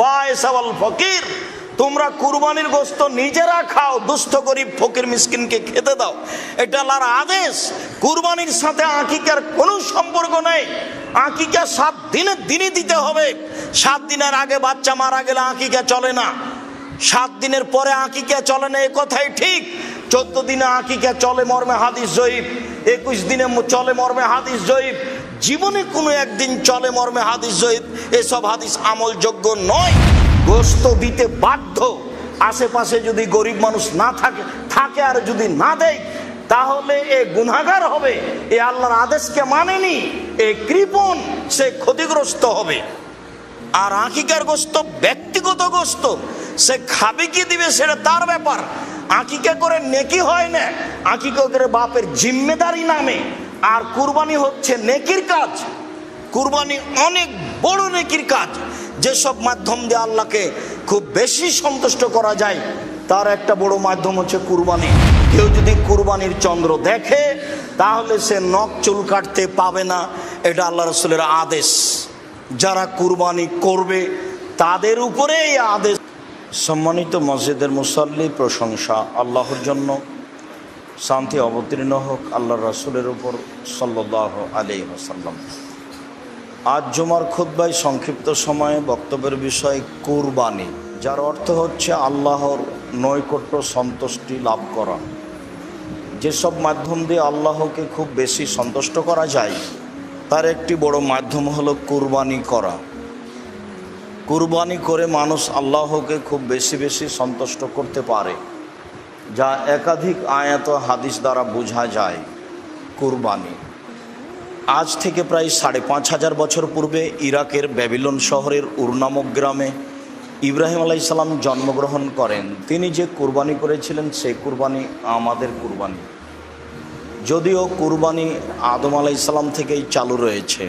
বায়েস ওয়াল ফকির, তোমরা কুরবানির গোশত নিজেরা খাও, দুস্থ গরিব ফকির মিসকিনকে খেতে দাও। এটা আল্লাহর আদেশ। কুরবানির সাথে আকিকার কোনো সম্পর্ক নেই। আকিকা 7 দিনের দিনই দিতে হবে। 7 দিনের আগে বাচ্চা মারা গেলে আকিকা চলে না, 7 দিনের পরে আকিকা চলে না, এ কথাই ঠিক। 14 দিনে আকিকা চলে মর্মে হাদিস জয়ীফ, 21 দিনে চলে মর্মে হাদিস জয়ীফ, জীবনে কোনো একদিন চলে মর্মে হাদিস জয়ীফ। এসব হাদিস আমলযোগ্য নয়। গোশত দিতে বাধ্য। আশেপাশে যদি গরিব মানুষ না থাকে আর যদি না দেয়, তাহলে এ গুনাহগার হবে, এ আল্লাহর আদেশকে মানেনি, এ কৃপণ, সে ক্ষতিগ্রস্ত হবে। আর আকিকার গোশত ব্যক্তিগত গোশত, সে খাবে কি দিবে সেটা তার ব্যাপার। আকিকা করে নেকি হয় না, আকিকা করে বাপের জিম্মেদারি নামে। আর কুরবানি হচ্ছে নেকির কাজ। কুরবানি অনেক বড় নেকির কাজ। যেসব মাধ্যম দিয়ে আল্লাহকে খুব বেশি সন্তুষ্ট করা যায়, তার একটা বড় মাধ্যম হচ্ছে কুরবানি। কেউ যদি কুরবানির চন্দ্র দেখে, তাহলে সে নখ চুল কাটতে পাবে না, এটা আল্লাহ রাসূলের আদেশ। যারা কুরবানি করবে তাদের উপরে এই আদেশ। সম্মানিত মসজিদের মুসাল্লি, প্রশংসা আল্লাহর জন্য, শান্তি অবতীর্ণ হোক আল্লাহর রাসূলের উপর সাল্লাল্লাহু আলাইহি ওয়াসাল্লাম। আজ জুমার খুতবায় সংক্ষিপ্ত সময়ে বক্তব্যের বিষয় কুরবানি, যার অর্থ হচ্ছে আল্লাহর নৈকট্য সন্তুষ্টি লাভ করা। যেসব মাধ্যম দিয়ে আল্লাহকে খুব বেশি সন্তুষ্ট করা যায়, তার একটি বড় মাধ্যম হলো কুরবানি করা। কুরবানি করে মানুষ আল্লাহকে খুব বেশি বেশি সন্তুষ্ট করতে পারে, যা একাধিক আয়াত ও হাদিস দ্বারা বোঝা যায়। কুরবানি আজ থেকে প্রায় ৫,৫০০ বছর পূর্বে ইরাকের ব্যাবিলন শহরের উর নামক গ্রামে ইব্রাহিম আলাইহিস সালাম জন্মগ্রহণ করেন। তিনি যে কুরবানি করেছিলেন, সেই কুরবানি আমাদের কুরবানি। যদিও কুরবানি আদম আলাইহিস সালাম থেকেই চালু রয়েছে।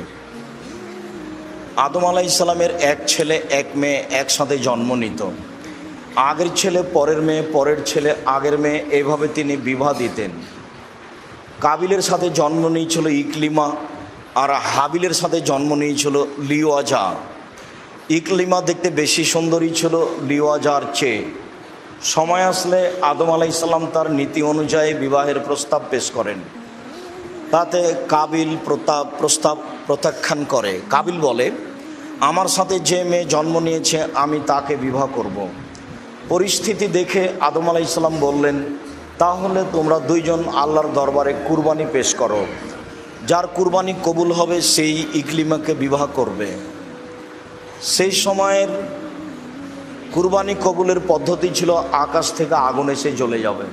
আদম আলাইহিস সালামের এক ছেলে এক মেয়ে একসাথে জন্ম নিত। আগের ছেলে পরের মেয়ে, পরের ছেলে আগের মেয়ে, এভাবে তিনি বিবাহ দিতেন। কাবিলের সাথে জন্ম নিয়েছিল ইকলিমা, আর হাবিলের সাথে জন্ম নিয়েছিল লিওয়াজা। ইকলিমা দেখতে বেশি সুন্দরী ছিল লিওয়াজার চেয়ে। সময় আসলে আদম আলাইহিস সালাম তার নীতি অনুযায়ী বিবাহের প্রস্তাব পেশ করেন। তাতে কাবিল প্রস্তাব প্রত্যাখ্যান করে। কাবিল বলে, আমার সাথে যে মেয়ে জন্ম নিয়েছে আমি তাকে বিবাহ করব। পরিস্থিতি দেখে আদম আলাইহিস সালাম বললেন, তাহলে তোমরা দুইজন আল্লাহর দরবারে কুরবানি পেশ করো। যার কুরবানি কবুল হবে সেই ইকলিমাকে বিবাহ করবে। সেই সময়ের কুরবানি কবুলের পদ্ধতি ছিল আকাশ থেকে আগুন এসে জ্বলে যাবে।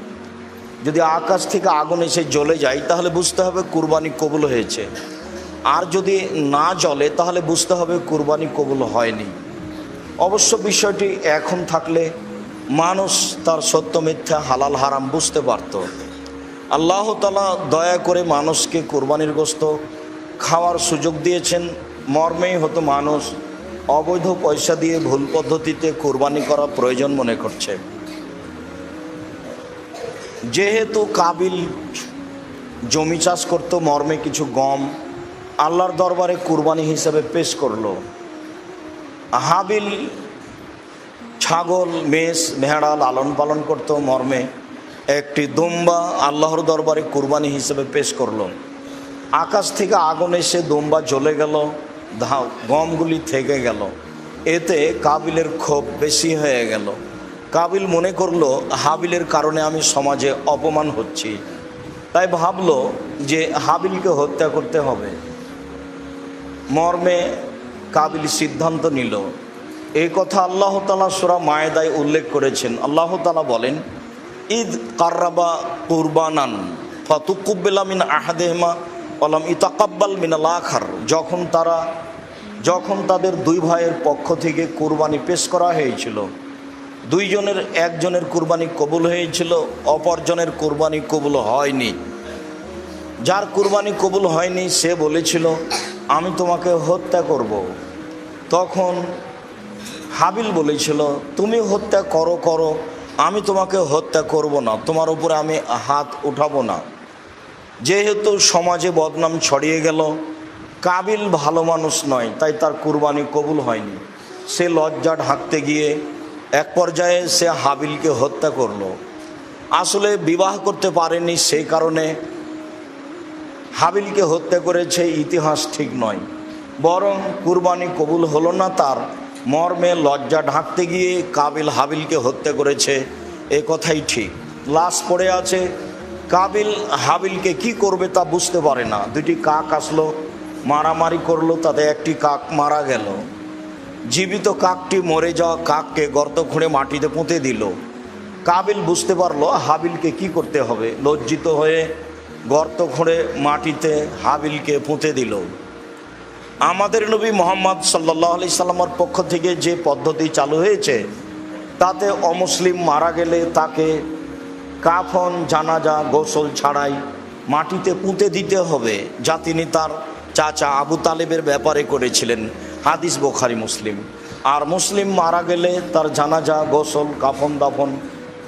যদি আকাশ থেকে আগুন এসে জ্বলে যায়, তাহলে বুঝতে হবে কুরবানি কবুল হয়েছে। আর যদি না জ্বলে, তাহলে বুঝতে হবে কুরবানি কবুল হয়নি। অবশ্য বিষয়টি এখন থাকলে মানুষ তার সত্য মিথ্যা, হালাল হারাম বুঝতে পারত। আল্লাহ তাআলা দয়া করে মানুষকে কুরবানির গোশত খাওয়ার সুযোগ দিয়েছেন। মর্মেই হতো মানুষ অবৈধ পয়সা দিয়ে ভুল পদ্ধতিতে কুরবানি করা প্রয়োজন মনে করছে। যেহেতু কাবিল জমি চাষ করত, মর্মে কিছু গম আল্লাহর দরবারে কুরবানি হিসেবে পেশ করলো। হাবিল ছাগল, মেষ, ভেড়া লালন পালন করত, মর্মে একটি দুম্বা আল্লাহর দরবারে কুরবানি হিসেবে পেশ করলো। আকাশ থেকে আগুন এসে দুম্বা জ্বলে গেল, গমগুলি থেকে গেল। এতে কাবিলের ক্ষোভ বেশি হয়ে গেল। কাবিল মনে করলো, হাবিলের কারণে আমি সমাজে অপমান হচ্ছি। তাই ভাবলো যে হাবিলকে হত্যা করতে হবে। মর্মে কাবিল সিদ্ধান্ত নিল। এই কথা আল্লাহ তাআলা সূরা মায়েদায় উল্লেখ করেছেন। আল্লাহ তাআলা বলেন, ঈদ কাররাবা কুরবানান ফাতুকুব্বিলা মিন আহাদিহিমা ওয়ালাম ইতাকাব্বাল মিনাল আখার। যখন তাদের দুই ভাইয়ের পক্ষ থেকে কুরবানি পেশ করা হয়েছিল, দুইজনের একজনের কুরবানি কবুল হয়েছিল, অপরজনের কুরবানি কবুল হয়নি। যার কুরবানি কবুল হয়নি সে বলেছিল, আমি তোমাকে হত্যা করব। তখন হাবিল বলেছিল, তুমি হত্যা করো, আমি তোমাকে হত্যা করব না, তোমার উপরে আমি হাত উঠাবো না। যেহেতু সমাজে বদনাম ছড়িয়ে গেল, কাবিল ভালো মানুষ নয়, তাই তার কুরবানি কবুল হয়নি। সে লজ্জা ঢাকতে গিয়ে এক পর্যায়ে সে হাবিলকে হত্যা করলো। আসলে বিবাহ করতে পারেনি, সেই কারণে হাবিলকে হত্যা করেছে, ইতিহাস ঠিক নয়। বরং কুরবানি কবুল হলো না তার, মর্মে লজ্জা ঢাকতে গিয়ে কাবিল হাবিলকে হত্যা করেছে, এ কথাই ঠিক। লাশ পড়ে আছে, কাবিল হাবিলকে কি করবে তা বুঝতে পারে না। দুটি কাক আসলো, মারামারি করলো, তাতে একটি কাক মারা গেল। জীবিত কাকটি মরে যাওয়া কাককে গর্ত খুঁড়ে মাটিতে পুঁতে দিল। কাবিল বুঝতে পারলো হাবিলকে কি করতে হবে, লজ্জিত হয়ে গর্ত খুঁড়ে মাটিতে হাবিলকে পুঁতে দিল। আমাদের নবী মোহাম্মদ সাল্লাল্লাহু আলাইহি সাল্লামের পক্ষ থেকে যে পদ্ধতি চালু হয়েছে, তাতে অমুসলিম মারা গেলে তাকে কাফন, জানাজা, গোসল ছাড়াই মাটিতে পুঁতে দিতে হবে, যা তিনি তার চাচা আবু তালেবের ব্যাপারে করেছিলেন। হাদিস বুখারী, মুসলিম। আর মুসলিম মারা গেলে তার জানাজা, গোসল, কাফন দাফন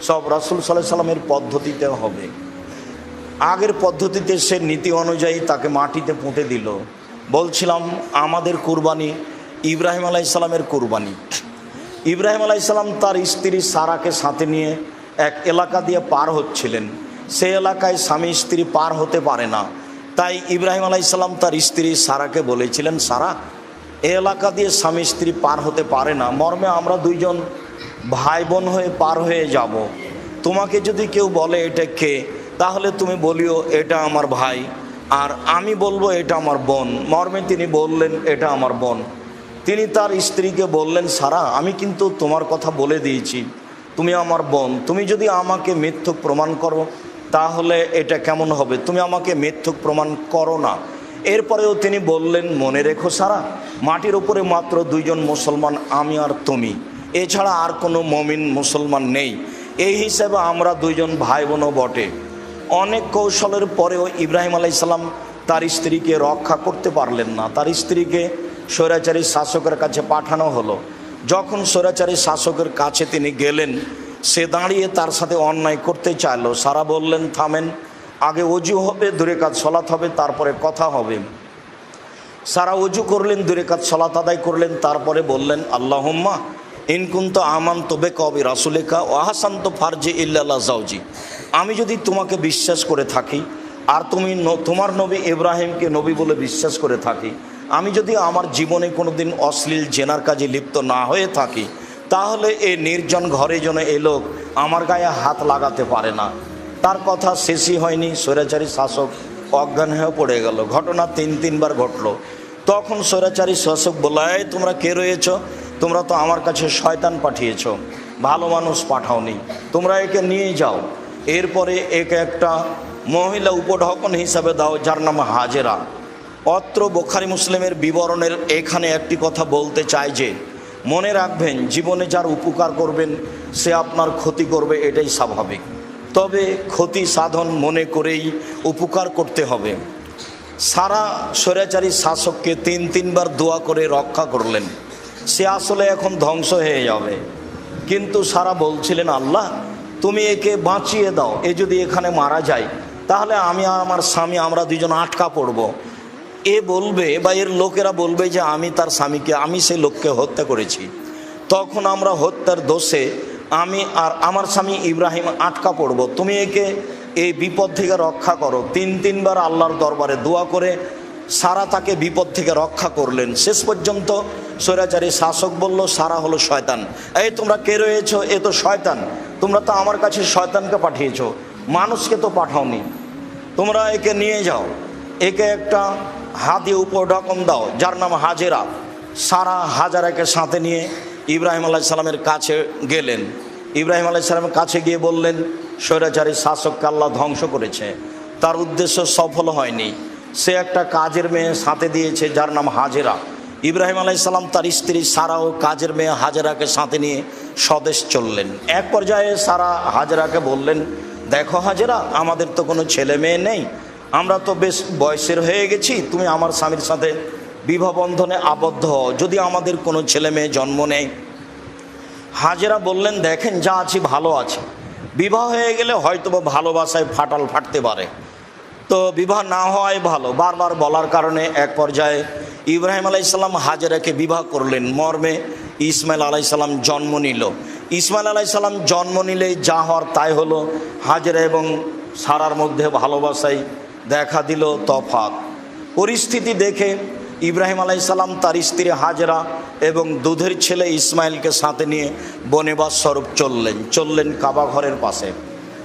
সব রাসূল সাল্লাল্লাহু আলাইহি সাল্লামের পদ্ধতিতে হবে। আগের পদ্ধতিতে সে নীতি অনুযায়ী তাকে মাটিতে পুঁতে দিল। বলছিলাম আমাদের কুরবানি ইব্রাহিম আলাইহিস সালামের কুরবানি। ইব্রাহিম আলাইহিস সালাম তার স্ত্রী সারাকে সাথে নিয়ে এক এলাকা দিয়ে পার হচ্ছিলেন। সেই এলাকায় স্বামী স্ত্রী পার হতে পারে না, তাই ইব্রাহিম আলাইহিস সালাম তার স্ত্রী সারাকে বলেছিলেন, সারা, এই এলাকা দিয়ে স্বামী স্ত্রী পার হতে পারে না, মর্মে আমরা দুইজন ভাই বোন হয়ে পার হয়ে যাব। তোমাকে যদি কেউ বলে এটা কে, তাহলে তুমি বলিও এটা আমার ভাই, আর আমি বলবো এটা আমার বোন। মর্মে তিনি বললেন এটা আমার বোন। তিনি তার স্ত্রীকে বললেন, সারা, আমি কিন্তু তোমার কথা বলে দিয়েছি, তুমি আমার বোন। তুমি যদি আমাকে মিথ্যুক প্রমাণ করো তাহলে এটা কেমন হবে, তুমি আমাকে মিথ্যুক প্রমাণ করো না। এরপরেও তিনি বললেন, মনে রেখো সারা, মাটির উপরে মাত্র দুইজন মুসলমান, আমি আর তুমি, এছাড়া আর কোনো মমিন মুসলমান নেই। এই হিসেবে আমরা দুইজন ভাই বোনও বটে। অনেক কৌশলের পরেও ইব্রাহিম আলাইহিস সালাম তার স্ত্রীকে রক্ষা করতে পারলেন না। তার স্ত্রীকে স্বৈরাচারী শাসকের কাছে পাঠানো হলো। যখন স্বৈরাচারী শাসকের কাছে তিনি গেলেন, সে দাঁড়িয়ে তার সাথে অন্যায় করতে চাইলো। সারা বললেন, থামেন, আগে অজু হবে, 2 রাকাত সালাত হবে, তারপরে কথা হবে। সারা অজু করলেন, 2 রাকাত সালাত আদায় করলেন, তারপরে বললেন, আল্লাহুম্মা ইন কুনতু আমানতু বিকা ওয়া বিরাসূলিকা ওয়া আহসানতু ফারজি ইল্লা লা যাওজি। আমি যদি তোমাকে বিশ্বাস করে থাকি আর তুমি তোমার নবী ইব্রাহিমকে নবী বলে বিশ্বাস করে থাকি, আমি যদি আমার জীবনে কোনোদিন অশ্লীল জেনার কাজে লিপ্ত না হয়ে থাকি, তাহলে এই নির্জন ঘরে যেন এই লোক আমার গায়ে হাত লাগাতে পারে না। তার কথা শেষই হয়নি, স্বৈরাচারী শাসক অজ্ঞান হয়ে পড়ে গেল। ঘটনা 3 বার ঘটলো। তখন স্বৈরাচারী শাসক বলল, এই তোমরা কে রয়েছ? তোমরা তো আমার কাছে শয়তান পাঠিয়েছ, ভালো মানুষ পাঠাওনি, তোমরা একে নিয়ে যাও। এরপরে একে একটা মহিলা উপঢকন হিসাবে দাও, যার নাম হাজেরা। অত্র বুখারী মুসলিমের বিবরণের এখানে একটি কথা বলতে চাই যে, মনে রাখবেন জীবনে যার উপকার করবেন সে আপনার ক্ষতি করবে, এটাই স্বাভাবিক। তবে ক্ষতি সাধন মনে করেই উপকার করতে হবে। সারা স্বৈরাচারী শাসককে 3 বার দোয়া করে রক্ষা করলেন। সে আসলে এখন ধ্বংস হয়ে যাবে, কিন্তু সারা বলছিলেন, আল্লাহ তুমি একে বাঁচিয়ে দাও, এ যদি এখানে মারা যায় তাহলে আমি আর আমার স্বামী আমরা দুজন আটকা পড়ব। এ বলবে বা এর লোকেরা বলবে যে আমি তার স্বামীকে, আমি সেই লোককে হত্যা করেছি। তখন আমরা হত্যার দোষে আমি আর আমার স্বামী ইব্রাহিম আটকা পড়ব। তুমি একে এই বিপদ থেকে রক্ষা করো। 3 বার আল্লাহর দরবারে দোয়া করে সারা তাকে বিপদ থেকে রক্ষা করলেন। শেষ পর্যন্ত স্বৈরাচারী শাসক বলল, সারা হলো শয়তান। এই তোমরা কে রয়েছ? এ তো শয়তান, তোমরা তো আমার কাছে শয়তানকে পাঠিয়েছ, মানুষকে তো পাঠাওনি। তোমরা একে নিয়ে যাও, একে একটা হাতে উপঢকন দাও, যার নাম হাজেরা। সারা হাজেরাকে সাথে নিয়ে ইব্রাহিম আলাইহিস সালামের কাছে গেলেন। ইব্রাহিম আলাইহিস সালামের কাছে গিয়ে বললেন, স্বৈরাচারী শাসককে আল্লাহ ধ্বংস করেছে, তার উদ্দেশ্য সফল হয়নি। সে একটা কাজের মেয়ে সাথে দিয়েছে, যার নাম হাজেরা। ইব্রাহিম আলাইহিস সালাম তার স্ত্রী সারা ও কাজের মেয়ে হাজেরাকে সাথে নিয়ে স্বদেশ চললেন। এক পর্যায়ে সারা হাজেরাকে বললেন, দেখো হাজেরা, আমাদের তো কোনো ছেলে মেয়ে নেই, আমরা তো বেশ বয়সের হয়ে গেছি, তুমি আমার স্বামীর সাথে বিবাহ বন্ধনে আবদ্ধ হও, যদি আমাদের কোনো ছেলে মেয়ে জন্ম নেয়। হাজেরা বললেন, দেখেন যা আছি ভালো আছে, বিবাহ হয়ে গেলে হয়তো ভালোবাসায় ফাটল ফাটতে পারে, তো বিবাহ না হওয়াই ভালো। বারবার বলার কারণে এক পর্যায়ে ইব্রাহিম আলাইহিস সালাম হাজেরাকে বিবাহ করলেন। মর্মে ইসমাইল আলাইসাল্লাম জন্ম নিল। ইসমাইল আলাইসাল্লাম জন্ম নিলেই যা হওয়ার তাই হলো। হাজেরা এবং সারার মধ্যে ভালোবাসায় দেখা দিল তফাৎ। পরিস্থিতি দেখে ইব্রাহিম আলাইসাল্লাম তার স্ত্রী হাজেরা এবং দুধের ছেলে ইসমাইলকে সাথে নিয়ে বনবাস স্বরূপ চললেন কাবা ঘরের পাশে।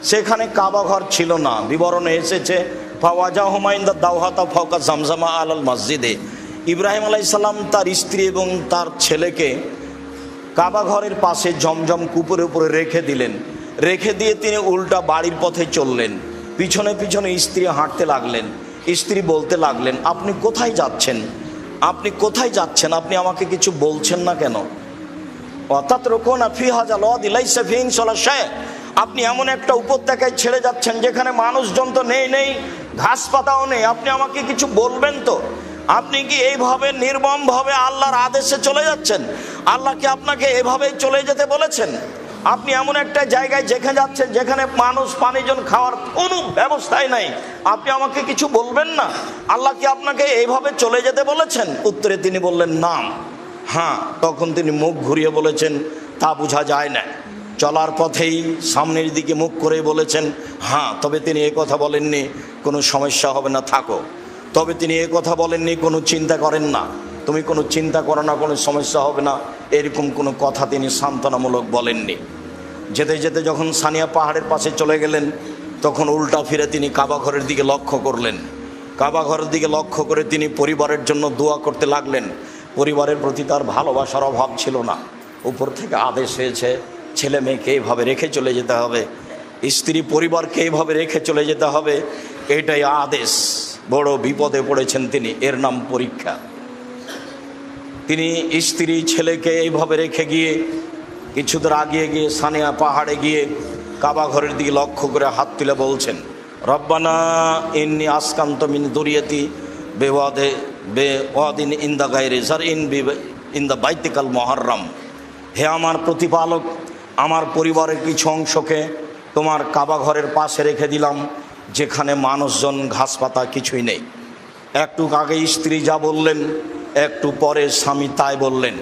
সেখানে কাবা ঘর ছিল না। বিবরণে এসেছে ফাওয়াজা হুমায়ুন্দা দাওহাতা ফাওকা জামজামা আলাল মসজিদে। ইব্রাহিম আলাইসাল্লাম তার স্ত্রী এবং তার ছেলেকে কাবা ঘরের পাশে জমজম কূপের উপরে রেখে দিলেন। রেখে দিয়ে তিনি উল্টা বাড়ির পথে চললেন। পিছনে পিছনে স্ত্রী হাঁটতে লাগলেন। স্ত্রী বলতে লাগলেন, আপনি কোথায় যাচ্ছেন? আপনি কোথায় যাচ্ছেন? আপনি আমাকে কিছু বলছেন না কেন? আপনি এমন একটা উপত্যকায় ছেড়ে যাচ্ছেন যেখানে মানুষজন তো নেই, ঘাস পাতাও নেই। আপনি আমাকে কিছু বলবেন তো? আপনি কি এইভাবে নির্মমভাবে আল্লাহর আদেশে চলে যাচ্ছেন? আল্লাহ কি আপনাকে এভাবেই চলে যেতে বলেছেন? আপনি এমন একটা জায়গায় যেখানে যাচ্ছেন যেখানে মানুষ পানিজন খাওয়ার কোনো ব্যবস্থাই নাই। আপনি আমাকে কিছু বলবেন না? আল্লাহ কি আপনাকে এইভাবে চলে যেতে বলেছেন? উত্তরে তিনি বললেন না। হ্যাঁ, তখন তিনি মুখ ঘুরিয়ে বলেছেন, তা বোঝা যায় না। চলার পথেই সামনের দিকে মুখ করে বলেছেন হ্যাঁ। তবে তিনি এ কথা বলেননি কোনো সমস্যা হবে না, থাকো। তবে তিনি এ কথা বলেননি কোনো চিন্তা করেন না, তুমি কোনো চিন্তা করো না, কোনো সমস্যা হবে না, এরকম কোনো কথা তিনি সান্ত্বনামূলক বলেননি। যেতে যেতে যখন সানিয়া পাহাড়ের পাশে চলে গেলেন তখন উল্টা ফিরে তিনি কাবা ঘরের দিকে লক্ষ্য করলেন। কাবা ঘরের দিকে লক্ষ্য করে তিনি পরিবারের জন্য দোয়া করতে লাগলেন। পরিবারের প্রতি তার ভালোবাসার অভাব ছিল না। উপর থেকে আদেশ হয়েছে ছেলে মেয়েকে এইভাবে রেখে চলে যেতে হবে, স্ত্রী পরিবারকে এইভাবে রেখে চলে যেতে হবে, এটাই আদেশ। বড় বিপদে পড়েছেন তিনি, এর নাম পরীক্ষা। তিনি স্ত্রী ছেলেকে এইভাবে রেখে গিয়ে কিছু দূর আগিয়ে গিয়ে সানিয়া পাহাড়ে গিয়ে কাবা ঘরের দিকে লক্ষ্য করে হাত তুলে বলছেন, রব্বানা ইন্নী আসকান্ত মিন দুরিয়াতি বেওয়াদে বেওয়াদিন ইন্দা গায়রে জারইন ইন্দা বাইতিকাল মুহাররম। হে আমার প্রতিপালক, আমার পরিবারের কিছু অংশকে তোমার কাবা ঘরের পাশে রেখে দিলাম যেখানে মানুষজন ঘাস পাতা কিছুই নেই। একটু আগে স্ত্রী যা বললেন, একটু পরে স্বামী তাই বললেন।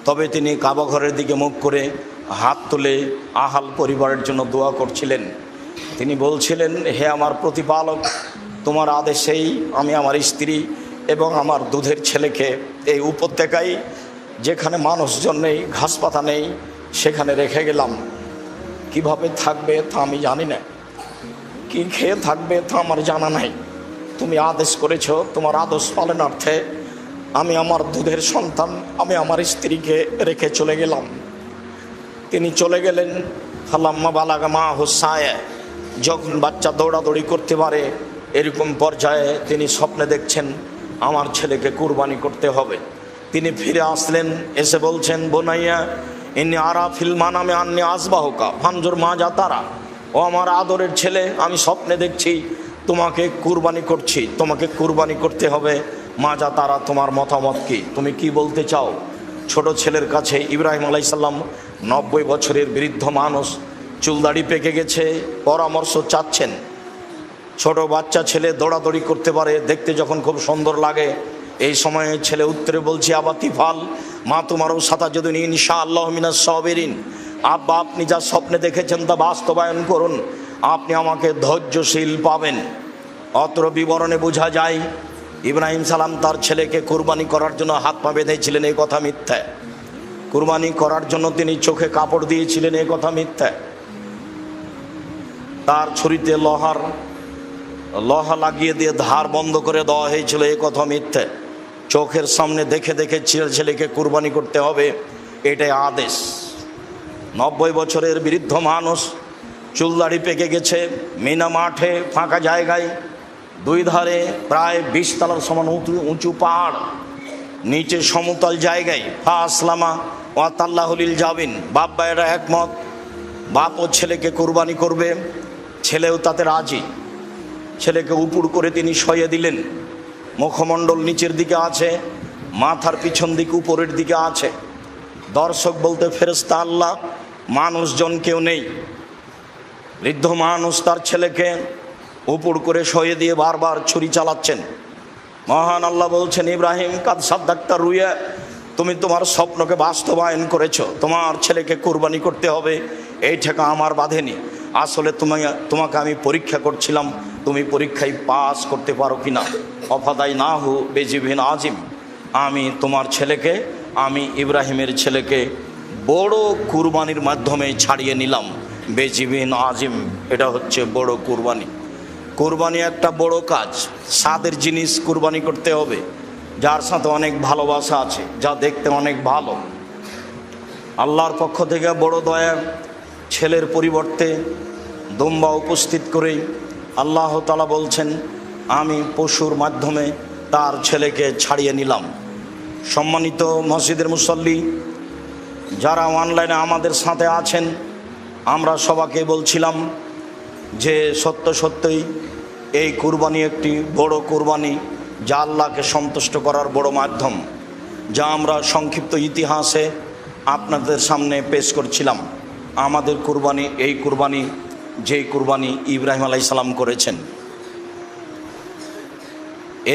তবে তিনি কাবা ঘরের দিকে মুখ করে হাত তুলে আহাল পরিবারের জন্য দোয়া করছিলেন। তিনি বলছিলেন, হে আমার প্রতিপালক, তোমার আদেশেই আমি আমার স্ত্রী এবং আমার দুধের ছেলেকে এই উপত্যকায় যেখানে মানুষজন নেই, ঘাস পাতা নেই, সেখানে রেখে গেলাম। কিভাবে থাকবে তা আমি জানি না, কি খেয়ে থাকবে তা আমার জানা নাই। তুমি আদেশ করেছ, তোমার আদেশ পালনার্থে আমি আমার দুধের সন্তান, আমি আমার স্ত্রীকে রেখে চলে গেলাম। তিনি চলে গেলেন। ফালাম্মা বালাগা মা হুসায়, যখন বাচ্চা দৌড়াদৌড়ি করতে পারে এরকম পর্যায়ে তিনি স্বপ্নে দেখছেন আমার ছেলেকে কুরবানি করতে হবে। তিনি ফিরে আসলেন, এসে বলছেন, বোনাইয়া ইন্নি আরা ফিল মানামে আন্নি আসবাহুকা ফানজুর মা যা তারা। ও আমার আদরের ছেলে, আমি স্বপ্নে দেখছি তোমাকে কুরবানি করছি, তোমাকে কুরবানি করতে হবে। মা যা তারা, তোমার মতামত কি, তুমি কি বলতে চাও? ছোট ছেলের কাছে ইব্রাহিম আলাইসাল্লাম 90 বছরের বৃদ্ধ মানুষ, চুলদাড়ি পেকে গেছে, পরামর্শ চাচ্ছেন। ছোট বাচ্চা ছেলে দৌড়াদৌড়ি করতে পারে, দেখতে যখন খুব সুন্দর লাগে। এই সময়ে ছেলে উত্তরে বলছে, আবাতি ফাল মা তোমারও সাথা যদি ইনশাআল্লাহ মিনাস সাবিরিন। আব্বা, আপনি যা স্বপ্নে দেখেছেন তা বাস্তবায়ন করুন, আপনি আমাকে ধৈর্যশীল পাবেন। অত্র বিবরণে বোঝা যায় ইব্রাহিম সালাম তার ছেলেকে কুরবানি করার জন্য হাত পা বেঁধেছিলেন, এই কথা মিথ্যা। কুরবানি করার জন্য তিনি চোখে কাপড় দিয়েছিলেন, এই কথা মিথ্যা। তার ছুরিতে লোহা লাগিয়ে দিয়ে ধার বন্ধ করে দেওয়া হয়েছিল, এই কথা মিথ্যা। চোখের সামনে দেখে দেখে ছেলেকে কুরবানি করতে হবে, এটাই আদেশ। 90 বছরের বৃদ্ধ মানুষ, চুলদাড়ি পেকে গেছে, মিনা মাঠে ফাঁকা জায়গায়, দুই ধারে প্রায় 20 তলার সমান উঁচু পাহাড়, নিচে সমতল জায়গায়। ফা আসলামা ওয়া তাল্লাহুলিল জাবিন, বাপ ভাইয়েরা একমত, বাপ ও ছেলেকে কুরবানি করবে, ছেলেও তাতে রাজি। ছেলেকে উপুড় করে তিনি শয়ে দিলেন। মুখমণ্ডল নিচের দিকে আছে, মাথার পিছন দিকে উপরের দিকে আছে। দর্শক বলতে ফেরেশতা আল্লাহ, মানুষজন কেউ নেই। বৃদ্ধ মানুষ তার ছেলেকে উপুড় করে শয়ে দিয়ে বারবার ছুরি চালাচ্ছেন। মহান আল্লাহ বলছেন, ইব্রাহিম কাদ সাদ্দাক্তা রুয়া, তুমি তোমার স্বপ্নকে বাস্তবায়ন করেছো, তোমার ছেলেকে কুরবানি করতে হবে, এই ঠেকা আমার বাঁধেনি। আসলে তোমাকে আমি পরীক্ষা করছিলাম, তুমি পরীক্ষায় পাস করতে পারো কিনা। অফাদাই না হু বেজিবিন আজিম, আমি তোমার ছেলেকে, আমি ইব্রাহিমের ছেলেকে বড় কুরবানির মাধ্যমে ছাড়িয়ে নিলাম। বেজিবিন আজিম, এটা হচ্ছে বড় কুরবানি। কুরবানি একটা বড় কাজ, স্বাদের জিনিস কুরবানি করতে হবে, যার সাথে অনেক ভালোবাসা আছে, যা দেখতে অনেক ভালো। আল্লাহর পক্ষ থেকে বড় দয়া, ছেলের পরিবর্তে দুম্বা উপস্থিত করেই আল্লাহ তাআলা বলছেন, আমি পশুর মাধ্যমে তার ছেলেকে ছাড়িয়ে নিলাম। সম্মানিত মসজিদের মুসল্লি, যারা অনলাইনে আমাদের সাথে আছেন, আমরা সবাইকে বলছিলাম যে সত্য সত্যই এই কুরবানি একটি বড় কুরবানি, যা আল্লাহকে সন্তুষ্ট করার বড় মাধ্যম, যা আমরা সংক্ষিপ্ত ইতিহাসে আপনাদের সামনে পেশ করছিলাম। আমাদের কুরবানি এই কুরবানি, যেই কুরবানি ইব্রাহিম আলাইহিস সালাম করেছেন।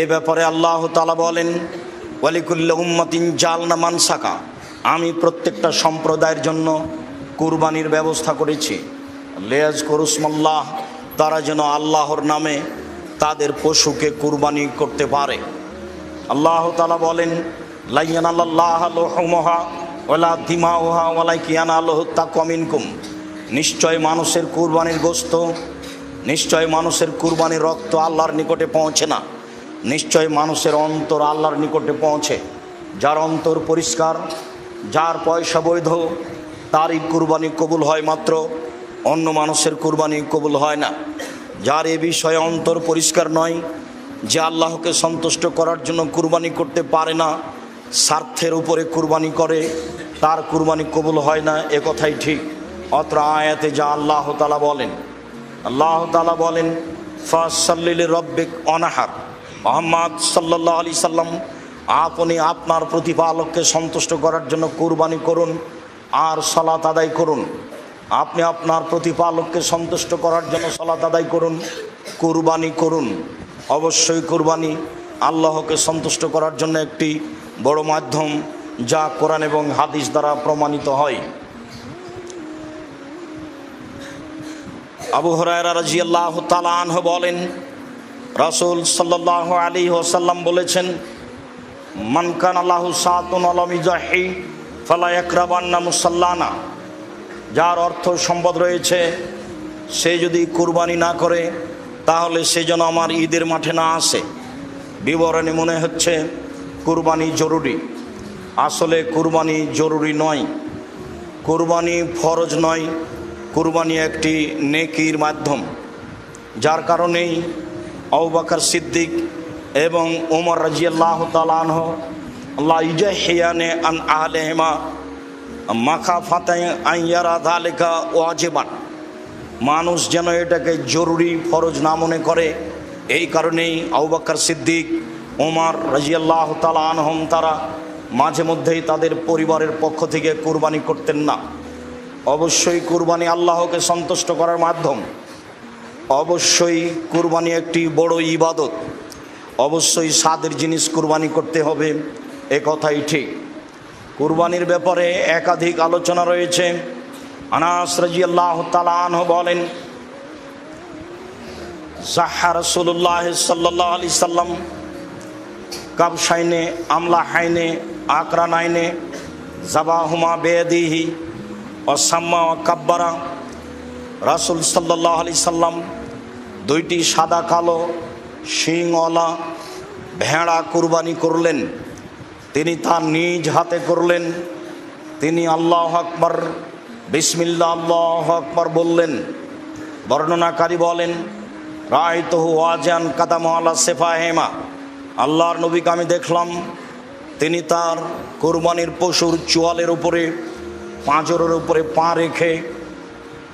এ ব্যাপারে আল্লাহ তাআলা বলেন, ওয়ালিকুল্লি উম্মাতিন জাআলনা মানসাকা, আমি প্রত্যেকটা সম্প্রদায়ের জন্য কুরবানির ব্যবস্থা করেছি। লিয়াযকুরুসমাল্লাহ, তারা যেন আল্লাহর নামে তাদের পশুকে কুরবানি করতে পারে। আল্লাহ তাআলা বলেন, লা ইয়ানালাল্লাহু লুহুমুহা ওয়ালা দিমাউহা ওয়ালাকিন ইয়ানালুহু তাকওয়া মিনকুম, নিশ্চয় মানুষের কুরবানির গোশত, নিশ্চয় মানুষের কুরবানির রক্ত আল্লাহর নিকটে পৌঁছে না, নিশ্চয় মানুষের অন্তর আল্লাহর নিকটে পৌঁছে। যার অন্তর পরিষ্কার, যার পয়সা বৈধ, তারই কুরবানি কবুল হয় মাত্র, অন্য মানুষের কুরবানি কবুল হয় না। যার এ বিষয়ে অন্তর পরিষ্কার নয়, যে আল্লাহকে সন্তুষ্ট করার জন্য কুরবানি করতে পারে না, স্বার্থের উপরে কুরবানি করে, তার কুরবানি কবুল হয় না, এ কথাই ঠিক। অত্র আয়াতে যা আল্লাহ তাআলা বলেন, আল্লাহ তাআলা বলেন, ফাসাল্লি লিরাব্বিক ওয়ানহার, মুহাম্মদ সাল্লাল্লাহু আলাইহি সাল্লাম, আপনি আপনার প্রতিপালককে সন্তুষ্ট করার জন্য কুরবানি করুন আর সালাত আদায় করুন। আপনি আপনার প্রতিপালককে সন্তুষ্ট করার জন্য সালাত আদায় করুন, কুরবানি করুন। অবশ্যই কুরবানি আল্লাহকে সন্তুষ্ট করার জন্য একটি বড় মাধ্যম, যা কোরআন এবং হাদিস দ্বারা প্রমাণিত হয়। আবু হুরায়রা রাদিয়াল্লাহু তাআলা আনহু বলেন, রাসূল সাল্লাল্লাহু আলাইহি ওয়াসাল্লাম বলেছেন, মান কানা লাহু সাতুন আলাম ইজাহি ফালা ইয়াকরাবান্না মুসাল্লানা, যার অর্থ সম্পদ রয়েছে, সে যদি কুরবানি না করে তাহলে সে যেন আমার ঈদের মাঠে না আসে। বিবরণে মনে হচ্ছে কুরবানি জরুরি, আসলে কুরবানি জরুরি নয়, কুরবানি ফরজ নয়, কুরবানি একটি নেকির মাধ্যম। যার কারণেই আবু বকর সিদ্দিক এবং ওমর রাদিয়াল্লাহু তাআলা আনহু লা ইজাহিয়ানে আন আহলিহিমা মাখাফাতান আন ইয়ারা যালিকা ওয়াজিবান, মানুষ যেন এটাকে জরুরি ফরজ না মনে করে, এই কারণেই আবু বকর সিদ্দিক, ওমর রাদিয়াল্লাহু তাআলা আনহুম, তারা মাঝে মধ্যেই তাদের পরিবারের পক্ষ থেকে কুরবানি করতেন না। অবশ্যই কুরবানি আল্লাহকে সন্তুষ্ট করার মাধ্যম, অবশ্যই কুরবানি একটি বড় ইবাদত, অবশ্যই স্বাদের জিনিস কুরবানি করতে হবে, এ কথাই ঠিক। কুরবানির ব্যাপারে একাধিক আলোচনা রয়েছে। আনাস রাদিয়াল্লাহু তাআলা আনহু বলেন, যাহা রাসূলুল্লাহ সাল্লাল্লাহু আলাইহি সাল্লাম কাবশাইনে আমলাহাইনে আকরানাইনে যাবাহুমা বিয়াদিহি ওয়া সাম্মা ওয়া কাব্বারা, রাসূল সাল্লাল্লাহু আলাইহি সাল্লাম দুইটি সাদা কালো শিংওয়ালা ভেড়া কুরবানি করলেন। তিনি তার নিজ হাতে করলেন। তিনি আল্লাহু আকবার, বিসমিল্লাহ আল্লাহু আকবার বললেন। বর্ণনাকারী বলেন, রাআইতুহু ওয়াজিআন কাদামু আলা সিফাহিমা, আল্লাহর নবীকে আমি দেখলাম, তিনি তার কুরবানির পশুর চোয়ালের উপরে, পাঁজরের উপরে পা রেখে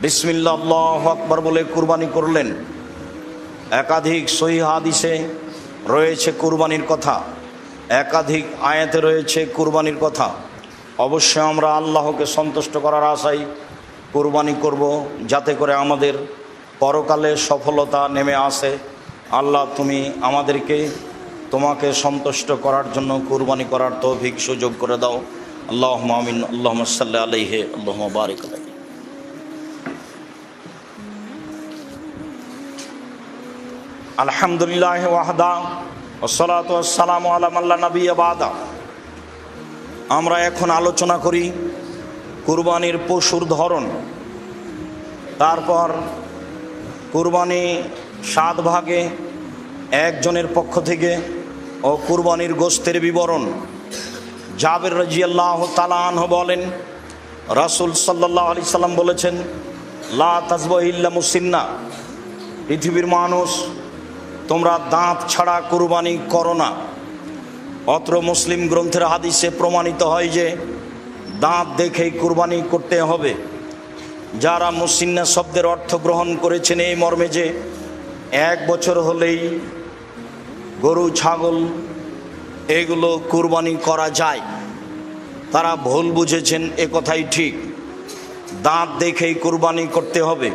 বিসমিল্লাহ আল্লাহু আকবার বলে কুরবানি করলেন। একাধিক সহিহ হাদিসে রয়েছে কুরবানির কথা, একাধিক আয়াতে রয়েছে কুরবানির কথা। অবশ্যই আমরা আল্লাহকে সন্তুষ্ট করার আশায় কুরবানি করব, যাতে করে আমাদের পরকালে সফলতা নেমে আসে। আল্লাহ তুমি আমাদেরকে তোমাকে সন্তুষ্ট করার জন্য কুরবানি করার তৌফিক সুযোগ করে দাও। আল্লাহুম্মা আমিন। আল্লাহুম্মা সাল্লি আলাইহি আল্লাহুম্মা বারিক আলাইহি। আলহামদুলিল্লাহ ওয়াহদা ওয়াসসালাতু ওয়াসসালামু আলা মান লা নাবিয়্যা বাদা। আমরা এখন আলোচনা করি কুরবানির পশুর ধরন। তারপর কুরবানি 7 ভাগে একজনের পক্ষ থেকে ও কুরবানির গোশতের বিবরণ। জাবের রাদিয়াল্লাহু তাআলা আনহু বলেন, রাসূল সাল্লাল্লাহু আলাইহি সাল্লাম বলেছেন, লা তাযবাহু ইল্লা মুসিন্না, পৃথিবীর মানুষ তোমরা দাঁত ছাড়া কুরবানি করো না। অত্র মুসলিম গ্রন্থের হাদিসে প্রমাণিত হয় যে দাঁত দেখেই কুরবানি করতে হবে। যারা মুসিন্না শব্দের অর্থ গ্রহণ করেছেন এই মর্মে যে 1 বছর হলেই গরু ছাগল এগুলো কুরবানি করা যায়, তারা ভুল বুঝেছেন। এ কথাই ঠিক, দাঁত দেখেই কুরবানি করতে হবে।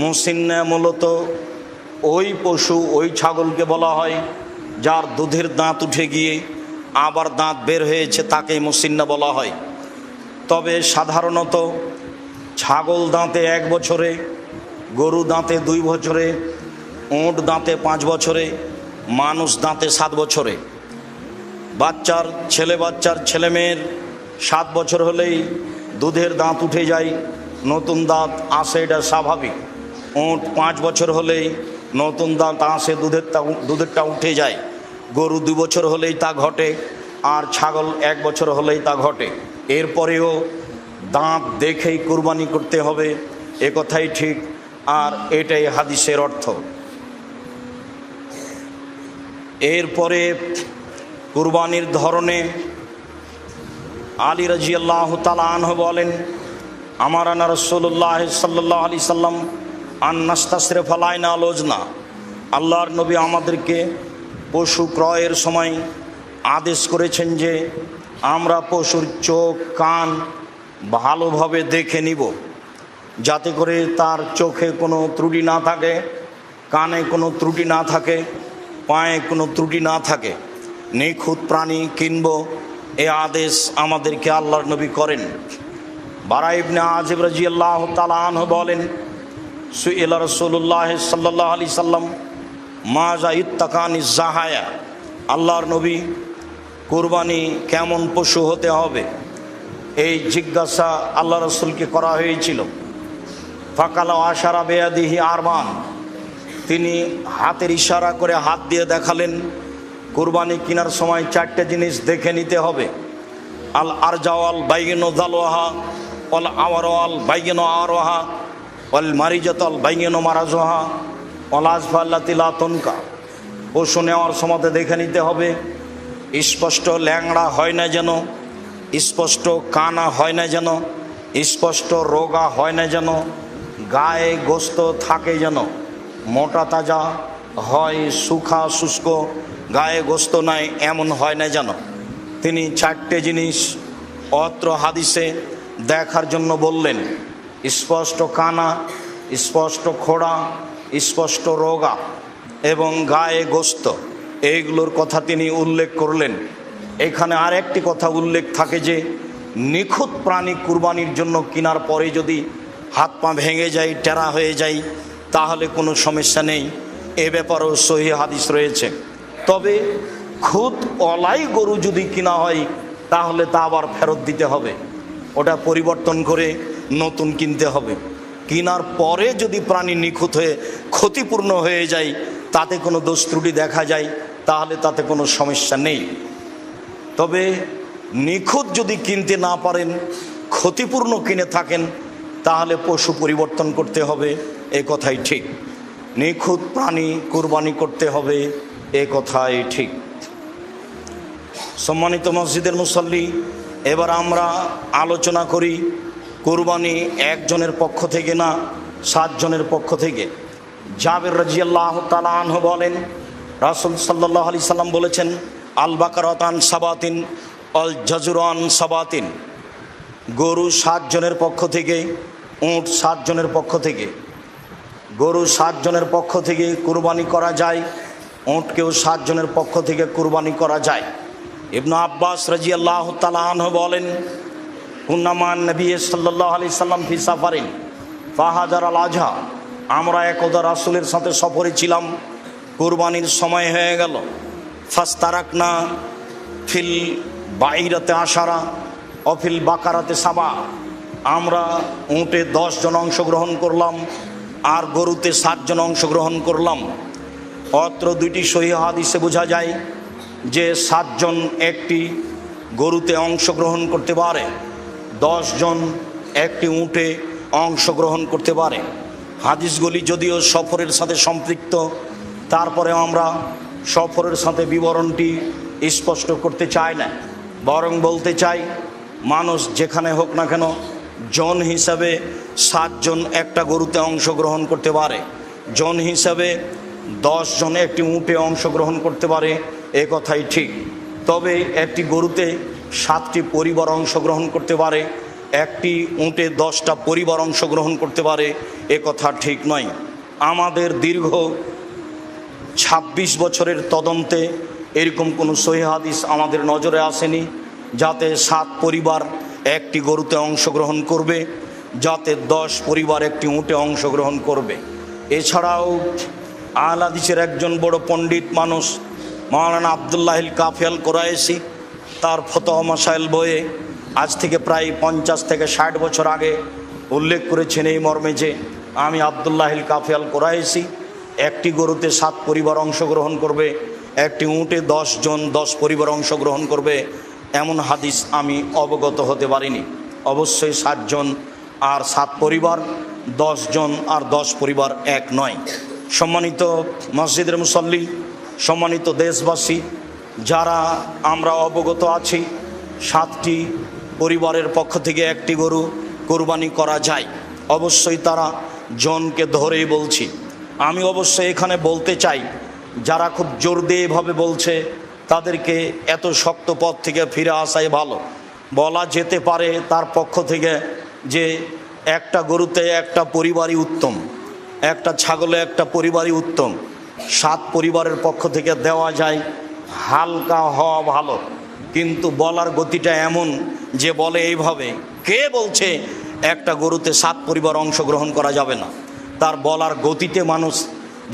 মুসিন্না মূলত ওই পশু ওই ছাগলকে বলা হয় যার দুধের দাঁত উঠে গিয়ে আবার দাঁত বের হয়েছে, তাকে মুসিন্না বলা হয়। তবে সাধারণত ছাগল দাঁতে 1 বছরে, গরু দাঁতে 2 বছরে, উট দাঁতে 5 বছরে, মানুষ দাঁতে 7 বছরে। বাচ্চার ছেলে মেয়ের 7 বছর হলেই দুধের দাঁত উঠে যায়, নতুন দাঁত আসে, এটা স্বাভাবিক। উট 5 বছর হলেই নতুন দাঁত আসে, দুধেরটা উঠে যায়। গরু 2 বছর হলেই তা ঘটে, আর ছাগল 1 বছর হলেই তা ঘটে। এরপরেও দাঁত দেখেই কুরবানি করতে হবে, এ কথাই ঠিক, আর এটাই হাদিসের অর্থ। এরপরে কুরবানির ধরনে আলী রাদিয়াল্লাহু তাআলা আনহু বলেন, আমারানা রাসূলুল্লাহ সাল্লাল্লাহু আলাইহি সাল্লাম আন নাস্তাসরিফা লাইনা আলোজনা, আল্লাহর নবী আমাদেরকে পশু ক্রয়ের সময় আদেশ করেছেন যে আমরা পশুর চোখ কান ভালোভাবে দেখে নিব, যাতে করে তার চোখে কোনো ত্রুটি না থাকে, কানে কোনো ত্রুটি না থাকে, পায়ে কোনো ত্রুটি না থাকে। নিখুঁত প্রাণী কিনব, এ আদেশ আমাদেরকে আল্লাহর নবী করেন। বারা ইবনে আজিব রাদিয়াল্লাহু তাআলা আনহু বলেন, সুইলা রাসূলুল্লাহ সাল্লাল্লাহু আলাইহি সাল্লাম মাজা ইত্তাকানি জাহায়া, আল্লাহর নবী কুরবানি কেমন পশু হতে হবে এই জিজ্ঞাসা আল্লাহ রাসূলকে করা হয়েছিল। ফাকালা আশারা বেয়াদিহি আরবান, তিনি হাতের ইশারা করে হাত দিয়ে দেখালেন কুরবানি কেনার সময় 4টে জিনিস দেখে নিতে হবে। আল আরজাওয়াল বাইগিনো দালওয়াহা, অল আওয়ারওয়াল বাইগিনো আরওয়াহা, অল মারিজাতাল বাইগিনো মারাজোহা, অল আজফাল্লাতি লা তনকা। পশু নেওয়ার সময় দেখে নিতে হবে স্পষ্ট ল্যাংড়া হয় না যেন, স্পষ্ট কানা হয় না যেন, স্পষ্ট রোগা হয় না যেন, গায়ে গোস্ত থাকে যেন, মোটা তাজা হয়, শুখা শুষ্ক গায়ে গোস্ত নাই এমন হয় না যেন। তিনি 4টে জিনিস অত্র হাদিসে দেখার জন্য বললেন। স্পষ্ট কানা, স্পষ্ট খোড়া, স্পষ্ট রোগা এবং গায়ে গোস্ত, এইগুলোর কথা তিনি উল্লেখ করলেন। এখানে আর একটি কথা উল্লেখ থাকে যে নিখুঁত প্রাণী কুরবানির জন্য কেনার পরে যদি হাত পা ভেঙে যায়, টেরা হয়ে যায়, তাহলে কোনো সমস্যা নেই, এ ব্যাপারেও সহিহ হাদিস রয়েছে। তবে খুদ অলাই গরু যদি কিনা হয় তাহলে তা আবার ফেরত দিতে হবে, ওটা পরিবর্তন করে নতুন কিনতে হবে। কেনার পরে যদি প্রাণী নিখুঁত হয়ে ক্ষতিপূর্ণ হয়ে যায়, তাতে কোনো দোষ ত্রুটি দেখা যায়, তাহলে তাতে কোনো সমস্যা নেই। তবে নিখুঁত যদি কিনতে না পারেন, ক্ষতিপূর্ণ কিনে থাকেন, তাহলে পশু পরিবর্তন করতে হবে, এ কথাই ঠিক। নিখুঁত প্রাণী কুরবানি করতে হবে, এ কথাই ঠিক। সম্মানিত মসজিদের মুসল্লি, এবার আমরা আলোচনা করি কুরবানি একজনের পক্ষ থেকে না, 7 জনের পক্ষ থেকে। জাবের রাদিয়াল্লাহু তাআলা আনহু বলেন, রাসূল সাল্লাল্লাহু আলাইহি সাল্লাম বলেছেন, আল বাকারাতান সাবাতিন অল জাজুরান সাবাতিন, গরু 7 জনের পক্ষ থেকে, উট 7 জনের পক্ষ থেকে। গরু 7 জনের পক্ষ থেকে কুরবানি করা যায়, উটকেও 7 জনের পক্ষ থেকে কুরবানি করা যায়। ইবনে আব্বাস রাদিয়াল্লাহু তাআলা আনহু বলেন, কুন্নামান নবী সাল্লাল্লাহু আলাইহি সাল্লাম ফি সাফারিন ফাহাজার আল আজহা, আমরা একদা রাসূলের সাথে সফরে ছিলাম, কুরবানির সময় হয়ে গেল। ফাস্তারাকনা ফিল বাইরাতে আশারা অফিল বাকারাতে সাবা, আমরা উটে 10 জন অংশগ্রহণ করলাম আর গরুতে 7 জন অংশগ্রহণ করলাম। অত্র 2টি সহিহ হাদিসে বোঝা যায় যে 7 জন একটি গরুতে অংশগ্রহণ করতে পারে, 10 জন একটি উটে অংশগ্রহণ করতে পারে। হাদিসগুলি যদিও সফরের সাথে সম্পৃক্ত, তারপরে আমরা সফরের সাথে বিবরণটি স্পষ্ট করতে চাই না, বরং বলতে চাই মানুষ যেখানে হোক না কেন জন হিসাবে 7 জন একটা গরুতে অংশগ্রহণ করতে পারে, জন হিসাবে 10 জন একটি উটে অংশগ্রহণ করতে পারে, এ কথাই ঠিক। তবে একটি গরুতে 7টি পরিবার অংশগ্রহণ করতে পারে, একটি উটে 10টা পরিবার অংশগ্রহণ করতে পারে, এ কথা ঠিক নয়। আমাদের দীর্ঘ 26 বছরের তদন্তে এরকম কোনো সহিহ হাদিস আমাদের নজরে আসেনি যাতে 7 পরিবার একটি গরুতে অংশগ্রহণ করবে, যাতে 10 পরিবার একটি উটে অংশগ্রহণ করবে। এছাড়াও আহলে হাদিসের একজন বড় পণ্ডিত মানুষ মাওলানা আব্দুল্লাহিল কাফি আল কুরাইশি তার ফতোয়া মাসাইল বইয়ে আজ থেকে প্রায় 50 থেকে 60 বছর আগে উল্লেখ করেছেন এই মর্মে যে আমি আব্দুল্লাহিল কাফি আল কুরাইশি একটি গরুতে 7 পরিবার অংশগ্রহণ করবে, একটি উটে 10 জন 10 পরিবার অংশগ্রহণ করবে, এমন হাদিস আমি অবগত হতে পারিনি। অবশ্যই 7 জন আর 7 পরিবার, 10 জন আর 10 পরিবার এক নয়। সম্মানিত মসজিদের মুসল্লি, সম্মানিত দেশবাসী, যারা আমরা অবগত আছি 7টি পরিবারের পক্ষ থেকে একটি গরু কোরবানি করা যায়, অবশ্যই তারা জনকে ধরেই বলছি। আমি অবশ্যই এখানে বলতে চাই যারা খুব জোর দিয়ে এভাবে বলছে তাদেরকে এত শক্ত পথ থেকে ফিরে আসাই ভালো। বলা যেতে পারে তার পক্ষ থেকে যে একটা গরুতে একটা পরিবারই উত্তম, একটা ছাগলে একটা পরিবারই উত্তম, 7 পরিবারের পক্ষ থেকে দেওয়া যায়, হালকা হওয়া ভালো। কিন্তু বলার গতিটা এমন যে বলে এইভাবে, কে বলছে একটা গরুতে 7 পরিবার অংশগ্রহণ করা যাবে না? তার বলার গতিতে মানুষ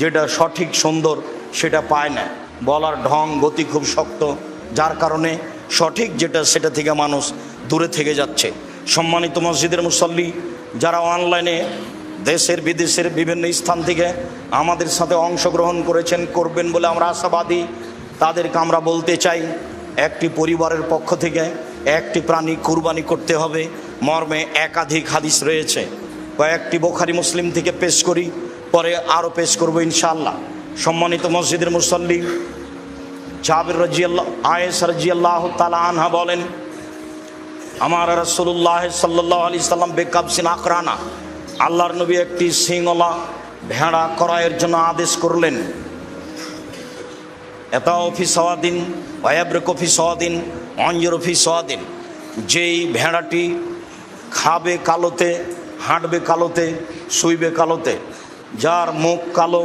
যেটা সঠিক সুন্দর সেটা পায় না, বলার ঢং গতি খুব শক্ত, যার কারণে সঠিক যেটা সেটা থেকে মানুষ দূরে থেকে যাচ্ছে। সম্মানিত মসজিদের মুসল্লি, যারা অনলাইনে দেশের বিদেশের বিভিন্ন স্থান থেকে আমাদের সাথে অংশগ্রহণ করেছেন, করবেন বলে আমরা আশাবাদী, তাদেরকে আমরা বলতে চাই একটি পরিবারের পক্ষ থেকে একটি প্রাণী কুরবানি করতে হবে মর্মে একাধিক হাদিস রয়েছে। কয়েকটি বুখারী মুসলিম থেকে পেশ করি, পরে আরও পেশ করব ইনশাআল্লাহ। সম্মানিত মসজিদের মুসল্লি, জাবির রাদিয়াল্লাহু আয়েশা রাদিয়াল্লাহু তাআলা আনহা বলেন, আমার রাসূলুল্লাহ সাল্লাল্লাহু আলাইহি সাল্লাম বেকাবসিন আকরানা, আল্লাহর নবী একটি সিংওয়ালা ভেড়া ক্রয়ের জন্য আদেশ করলেন। এতাও ফি সাওয়াদিন ওয়ায়াবরকু ফি সাওয়াদিন অনজুরু ফি সাওয়াদিন, যেই ভেড়াটি খাবে কালোতে, হাঁটবে কালোতে, শুইবে কালোতে, যার মুখ কালো,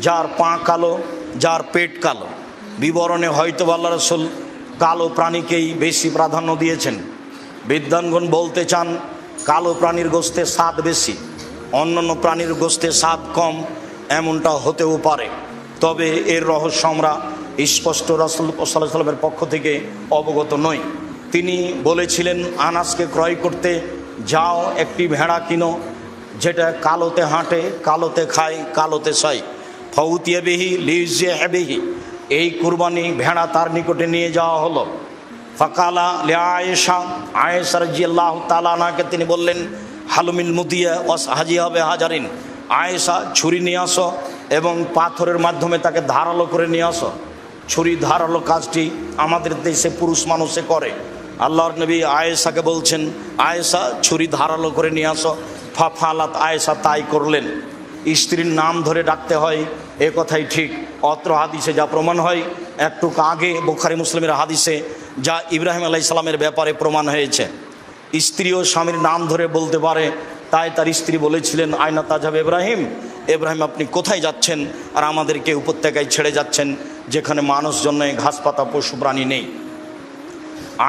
যার পা কালো, যার পেট কালো। বিবরণে হয়তো আল্লাহ রাসূল কালো প্রাণীকেই বেশি প্রাধান্য দিয়েছেন। বিদ্বানগণ বলতে চান কালো প্রাণীর গোশতে স্বাদ বেশি, অন্যান্য প্রাণীর গোশতে স্বাদ কম, এমনটা হতেও পারে। তবে এর রহস্য আমরা স্পষ্ট রাসূল সাল্লাল্লাহু আলাইহি ওয়াসাল্লামের পক্ষ থেকে অবগত নই। তিনি বলেছিলেন আনাসকে ক্রয় করতে, যাও একটি ভেড়া কিনো যেটা কালোতে হাঁটে, কালোতে খায়, কালোতে শয়। ফাউতিয়া বিহি লিউজিহি, এই কুরবানি ভেড়া তার নিকটে নিয়ে যাওয়া হলো। ফাকালা লি আয়েশা, আয়েশা রাদিয়াল্লাহু তাআলা আনহাকে তিনি বললেন, হালুমিল মুদিয়া ওয়াস হাজি হবে হাজারিন, আয়েশা ছুরি নিয়ে আসো এবং পাথরের মাধ্যমে তাকে ধারালো করে নিয়ে আসো। ছুরি ধারালো কাজটি আমাদের দেশে পুরুষ মানুষে করে। আল্লাহর নবী আয়েশাকে বলছেন, আয়েশা ছুরি ধারালো করে নিয়ে আসো। ফালাত, আয়েশা তাই করলেন। স্ত্রীর নাম ধরে ডাকতে হয় এ কথাই ঠিক। অত্র হাদিসে যা প্রমাণ হয়, একটু আগে বুখারী মুসলিমের হাদিসে যা ইব্রাহিম আলাইহিস সালামের ব্যাপারে প্রমাণ হয়েছে, স্ত্রীও স্বামীর নাম ধরে বলতে পারে। তাই তার স্ত্রী বলেছিলেন, আয়না তাজাব ইব্রাহিম, ইব্রাহিম আপনি কোথায় যাচ্ছেন আর আমাদেরকে উপত্যকায় ছেড়ে যাচ্ছেন যেখানে মানুষজন নেই, ঘাস পাতা পশু প্রাণী নেই।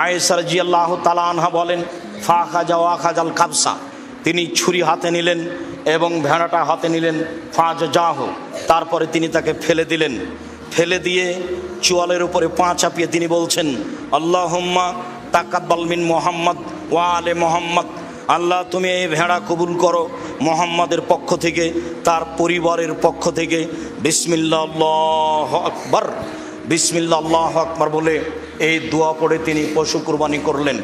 আয়েশা রাদিয়াল্লাহু তাআলা আনহা বলেন ফাখাজা ওয়াখাজাল কাবসা, তিনি ছুরি হাতে নিলেন এবং ভেড়াটা হাতে নিলেন, ফাজাহ, তারপরে তিনি তাকে ফেলে দিলেন। ফেলে দিয়ে চোয়ালের উপরে পা চাপিয়ে তিনি বলছেন আল্লাহুম্মা তাকাব্বাল মিন মুহাম্মদ ওয়া আলে মুহাম্মদ, আল্লাহ তুমি এই ভেড়া কবুল করো মুহাম্মাদের পক্ষ থেকে, তার পরিবারের পক্ষ থেকে। বিসমিল্লাহ আল্লাহু আকবার, বিসমিল্লাহ আল্লাহু আকবার বলে এই দোয়া পড়ে তিনি পশু কুরবানি করলেন।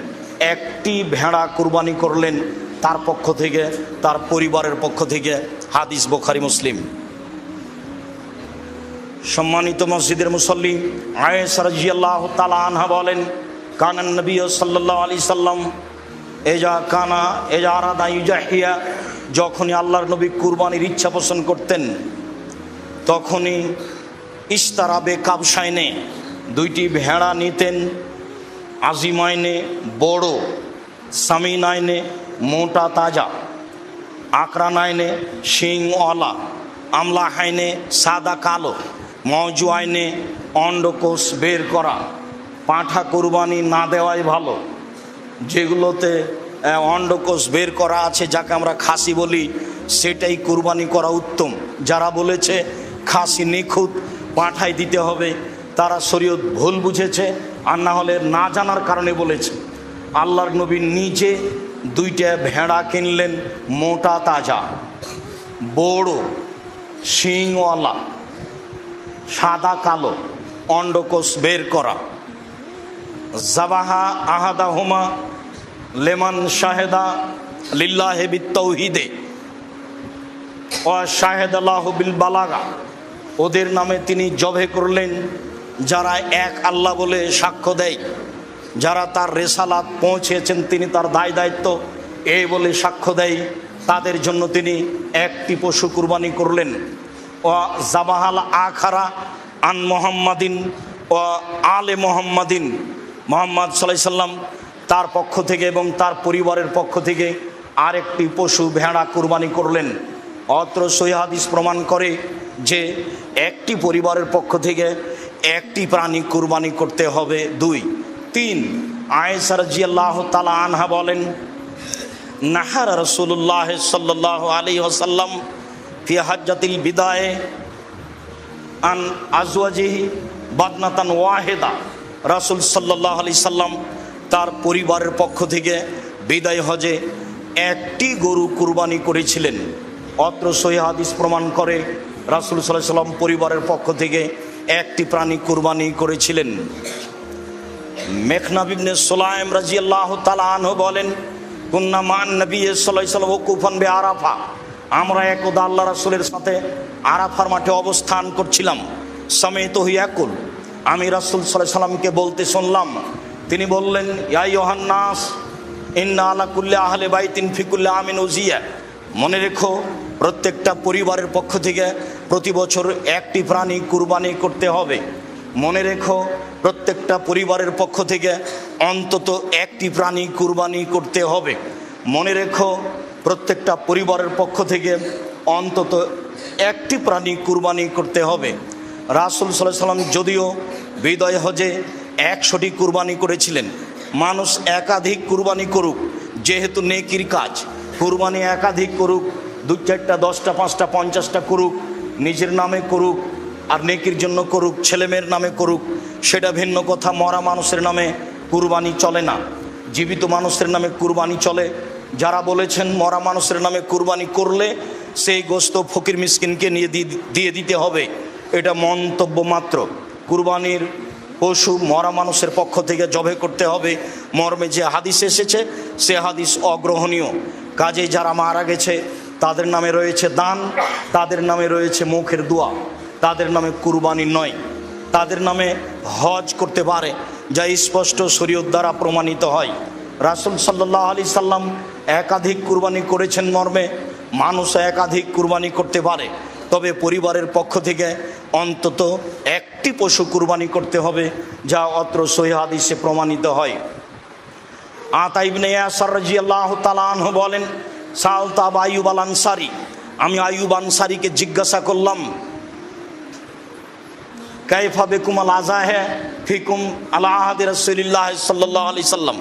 একটি ভেড়া কুরবানি করলেন তার পক্ষ থেকে, তার পরিবারের পক্ষ থেকে। হাদিস বুখারী মুসলিম। সম্মানিত মসজিদের মুসল্লি, আয়েশা রাদিয়াল্লাহু তাআলা আনহা বলেন কানান নবী সাল্লাল্লাহু আলাইহি সাল্লাম এজা আরাদা ইউজাহিয়া, যখনই আল্লাহর নবী কুরবানির ইচ্ছা পোষণ করতেন তখনই ইস্তারাবে কাবসাইনে, দুইটি ভেড়া নিতেন, আজিমাইনে বড়, সামিনাইনে মোটা তাজা, আকরানাইনে শিংওয়ালা, আমলাহাইনে সাদা কালো, মজুয়াইনে অন্ডকোষ বের করা। পাঁঠা কুরবানি না দেওয়াই ভালো, যেগুলোতে অন্ডকোষ বের করা আছে যাকে আমরা খাসি বলি সেটাই কুরবানি করা উত্তম। যারা বলেছে খাসি নিখুঁত পাঁঠাই দিতে হবে তারা শরীয়ত ভুল বুঝেছে, আর না হলে না জানার কারণে বলেছে। আল্লাহর নবী নিজে দুইটা ভেড়া কিনলেন, মোটা তাজা বড় শিংওয়ালা সাদা কালো অন্ডকোষ বের করা। জাবাহা আহাদাহুমা লেমান শাহেদা লিল্লাহি বিত্তাউহিদে ওয়া শাহেদাল্লাহু বিল বালাগা, ওদের নামে তিনি জবে করলেন যারা এক আল্লাহ বলে সাক্ষ্য দেয়, যারা তার রেসালাত পৌঁছেছেন তিনি তার দায় দায়িত্ব এই বলে সাক্ষ্য দেয়, তাদের জন্য তিনি একটি পশু কুরবানি করলেন। ও জাবাহাল আখারা আন মোহাম্মদিন ও আলে মোহাম্মদিন, মোহাম্মদ সাল্লাল্লাহু আলাইহি সাল্লাম তার পক্ষ থেকে এবং তার পরিবারের পক্ষ থেকে আরেকটি পশু ভেড়া কুরবানি করলেন। অত্র সহিহ হাদিস প্রমাণ করে যে একটি পরিবারের পক্ষ থেকে একটি প্রাণী কুরবানি করতে হবে। 2, 3 আয়েশা রাদিয়াল্লাহু তাআলা আনহা বলেন নাহার রাসূলুল্লাহ সাল্লাল্লাহু আলাইহি ওয়াসাল্লাম ফি হাজ্জাতিল বিদায়ে আন আজওয়াজিহি বাদনাতান ওয়াহিদা, রাসূল সাল্লাল্লাহু আলাইহি সাল্লাম তার পরিবারের পক্ষ থেকে বিদায় হজে একটি গরু কুরবানি করেছিলেন। অত্র সহিহ হাদিস প্রমাণ করে রাসূল সাল্লাল্লাহু আলাইহি সাল্লাম পরিবারের পক্ষ থেকে একটি প্রাণী কুরবানি করেছিলেন। মেখনাব ইবনে সুলাইম রাদিয়াল্লাহু তাআলা আনহু বলেন কুন্না মান নবী সাল্লাল্লাহু আলাইহি ওয়াসাল্লাম ওয়াকুফান বিআরাফা, আমরা একদা আল্লাহ রাসূলের সাথে আরাফার মাঠে অবস্থান করছিলাম। সামিতুহু ইয়াকুল, আমি রাসূল সাল্লাল্লাহু আলাইহি সাল্লামকে বলতে শুনলাম, তিনি বললেন ইয়া আইয়ুহান নাস ইন্না আলা কুল্লি আহলি বাইতিন ফি কুল্লি আমিন উজিয়া, মনে রেখো প্রত্যেকটা পরিবারের পক্ষ থেকে প্রতি বছর একটি প্রাণী কুরবানি করতে হবে। মনে রেখো প্রত্যেকটা পরিবারের পক্ষ থেকে অন্তত একটি প্রাণী কুরবানি করতে হবে। মনে রেখো প্রত্যেকটা পরিবারের পক্ষ থেকে অন্তত একটি প্রাণী কুরবানি করতে হবে। রাসূল সাল্লাল্লাহু আলাইহি সাল্লাম যদিও বিদায় হজে 100টি কুরবানি করেছিলেন, মানুষ একাধিক কুরবানি করুক, যেহেতু নেকির কাজ, কুরবানি একাধিক করুক, 2, 4টা 10টা 5টা 50টা করুক, নিজের নামে করুক আর নেকির জন্য করুক, ছেলেমেয়ের নামে করুক, সেটা ভিন্ন কথা। মরা মানুষের নামে কুরবানি চলে না, জীবিত মানুষের নামে কুরবানি চলে। যারা বলেছেন মরা মানুষের নামে কুরবানি করলে সেই গোশত ফকির মিসকিনকে নিয়ে দিয়ে দিতে হবে, এটা মন্তব্য মাত্র। কুরবানির পশু মরা মানুষের পক্ষ থেকে জবে করতে হবে মর্মে যে হাদিস এসেছে সে হাদিস অগ্রহণীয়। কাজে যারা মারা গেছে তাদের নামে রয়েছে দান, তাদের নামে রয়েছে মুখের দোয়া, তাদের নামে কুরবানি নয়। তাদের নামে হজ করতে পারে, যা স্পষ্ট শরীয়ত দ্বারা প্রমাণিত হয়। রাসূল সাল্লাল্লাহু আলাইহি সাল্লাম একাধিক কুরবানি করেছেন মর্মে মানুষ একাধিক কুরবানি করতে পারে, তবে পরিবারের পক্ষ থেকে অন্তত একটি পশু কুরবানি করতে হবে, যা অত্র সহিহ হাদিসে প্রমাণিত হয়। আতা ইবনে ইয়াসার রাদিয়াল্লাহু তাআলা আনহু বলেন সালতা আবু আইয়ুব আল আনসারী আমি আইয়ুব আনসারীকে জিজ্ঞাসা করলাম, কাইফা বিকুম আল আযাহে ফিকুম আলা আহাদি রাসূলিল্লাহ সাল্লাল্লাহু আলাইহি সাল্লাম,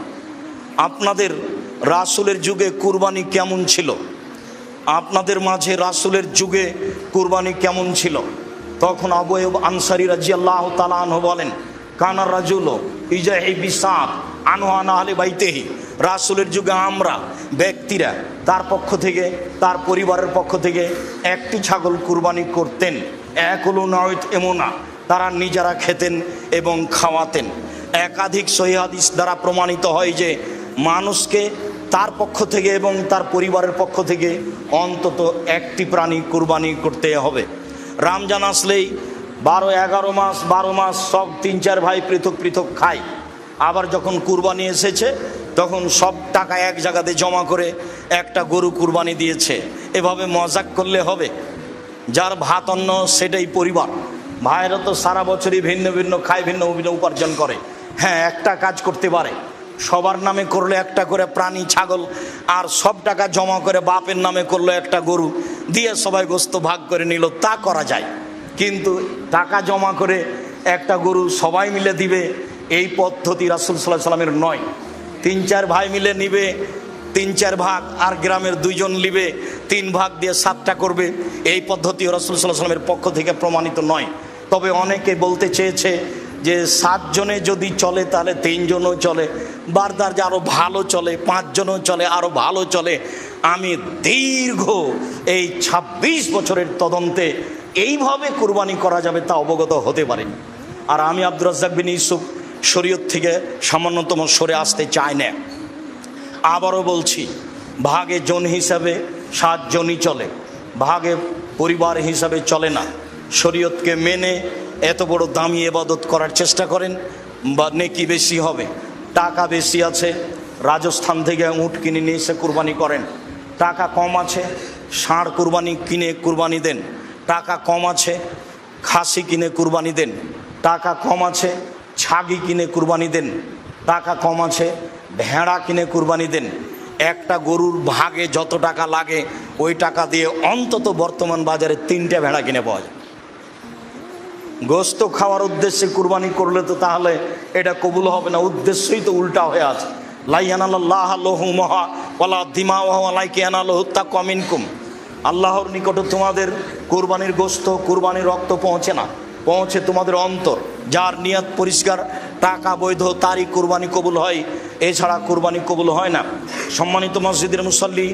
আপনাদের রাসূলের যুগে কুরবানি কেমন ছিল, আপনাদের মাঝে রাসূলের যুগে কুরবানি কেমন ছিল? তখন আবু আইয়ুব আনসারী রাদিয়াল্লাহু তাআলা আনহু বলেন, কানার রাজুল ইজাহি বিসাত আনওয়ান আহলে বাইতিহি, রাসূলের যুগে আমরা ব্যক্তিরা তার পক্ষ থেকে, তার পরিবারের পক্ষ থেকে একটি ছাগল কুরবানি করতেন। একলু নাওয়াত এমুনা, তারা নিজেরা খেতেন এবং খাওয়াতেন। একাধিক সহিহ হাদিস দ্বারা প্রমাণিত হয় যে মানুষকে তার পক্ষ থেকে এবং তার পরিবারের পক্ষ থেকে অন্তত একটি প্রাণী কুরবানি করতে হবে। রমজান আসলেই 12 মাস সব 3-4 ভাই পৃথক পৃথক খায়। আবার যখন কুরবানি এসেছে তখন সব টাকা এক জায়গাতে জমা করে একটা গরু কুরবানি দিয়েছে। এভাবে মজাক করলে হবে? যার ভাত অন্ন সেটাই পরিবার। ভাইয়েরা তো সারা বছরই ভিন্ন ভিন্ন খায়, ভিন্ন ভিন্ন উপার্জন করে। হ্যাঁ, একটা কাজ করতে পারে, সবার নামে করলে একটা করে প্রাণী ছাগল, আর সব টাকা জমা করে বাপের নামে করলো একটা গরু, দিয়ে সবাই গোস্ত ভাগ করে নিল, তা করা যায়। কিন্তু টাকা জমা করে একটা গরু সবাই মিলে দিবে, এই পদ্ধতি রাসূল সাল্লাল্লাহু আলাইহি সাল্লামের নয়। 3-4 ভাই মিলে নিবে 3-4 ভাগ, আর গ্রামের 2 জন নিবে 3 ভাগ দিয়ে 7টা করবে, এই পদ্ধতি রাসূল সাল্লাল্লাহু আলাইহি সাল্লামের পক্ষ থেকে প্রমাণিত নয়। তবে অনেকে বলতে চেয়েছে যে 7 জনে যদি চলে তাহলে 3 জনও চলে, বারদার যে আরও ভালো চলে, 5 জনও চলে, আরও ভালো চলে। আমি দীর্ঘ এই 26 বছরের তদন্তে এইভাবে কুরবানি করা যাবে তা অবগত হতে পারে। আর আমি আব্দুর রাজ্জাক বিন ইউসুফ শরীয়ত থেকে সামান্যতম সরে আসতে চাই না। আবারও বলছি, ভাগে জন হিসাবে 7 জনই চলে, ভাগে পরিবার হিসাবে চলে না। শরীয়তকে মেনে এত বড় দামি ইবাদত করার চেষ্টা করেন, বা নেকি বেশি হবে। টাকা বেশি আছে, রাজস্থান থেকে উট কিনে নিয়ে এসে কুরবানি করেন। টাকা কম আছে, ষাঁড় কুরবানি কিনে কুরবানি দেন। টাকা কম আছে, খাসি কিনে কুরবানি দেন। টাকা কম আছে, ছাগি কিনে কুরবানি দেন। টাকা কম আছে, ভেড়া কিনে কুরবানি দেন। একটা গরুর ভাগে যত টাকা লাগে ওই টাকা দিয়ে অন্তত বর্তমান বাজারে 3টে ভেড়া কিনে পাওয়া যায়। গোস্ত খাওয়ার উদ্দেশ্যে কুরবানি করলে তো তাহলে এটা কবুল হবে না, উদ্দেশ্যই তো উল্টা হয়ে আছে। লা ইয়ানালাল্লাহু লুহুমুহা ওয়ালা দিমাউহা ওয়ালাকিন ইয়ানালুহু তাকওয়া মিনকুম, আল্লাহর নিকটে তোমাদের কুরবানির গোস্ত, কুরবানির রক্ত পৌঁছে না, পৌঁছে তোমাদের অন্তর। যার নিয়ত পরিষ্কার, টাকা বৈধ, তারই কুরবানি কবুল হয়, এছাড়া কুরবানি কবুল হয় না। সম্মানিত মসজিদের মুসল্লি,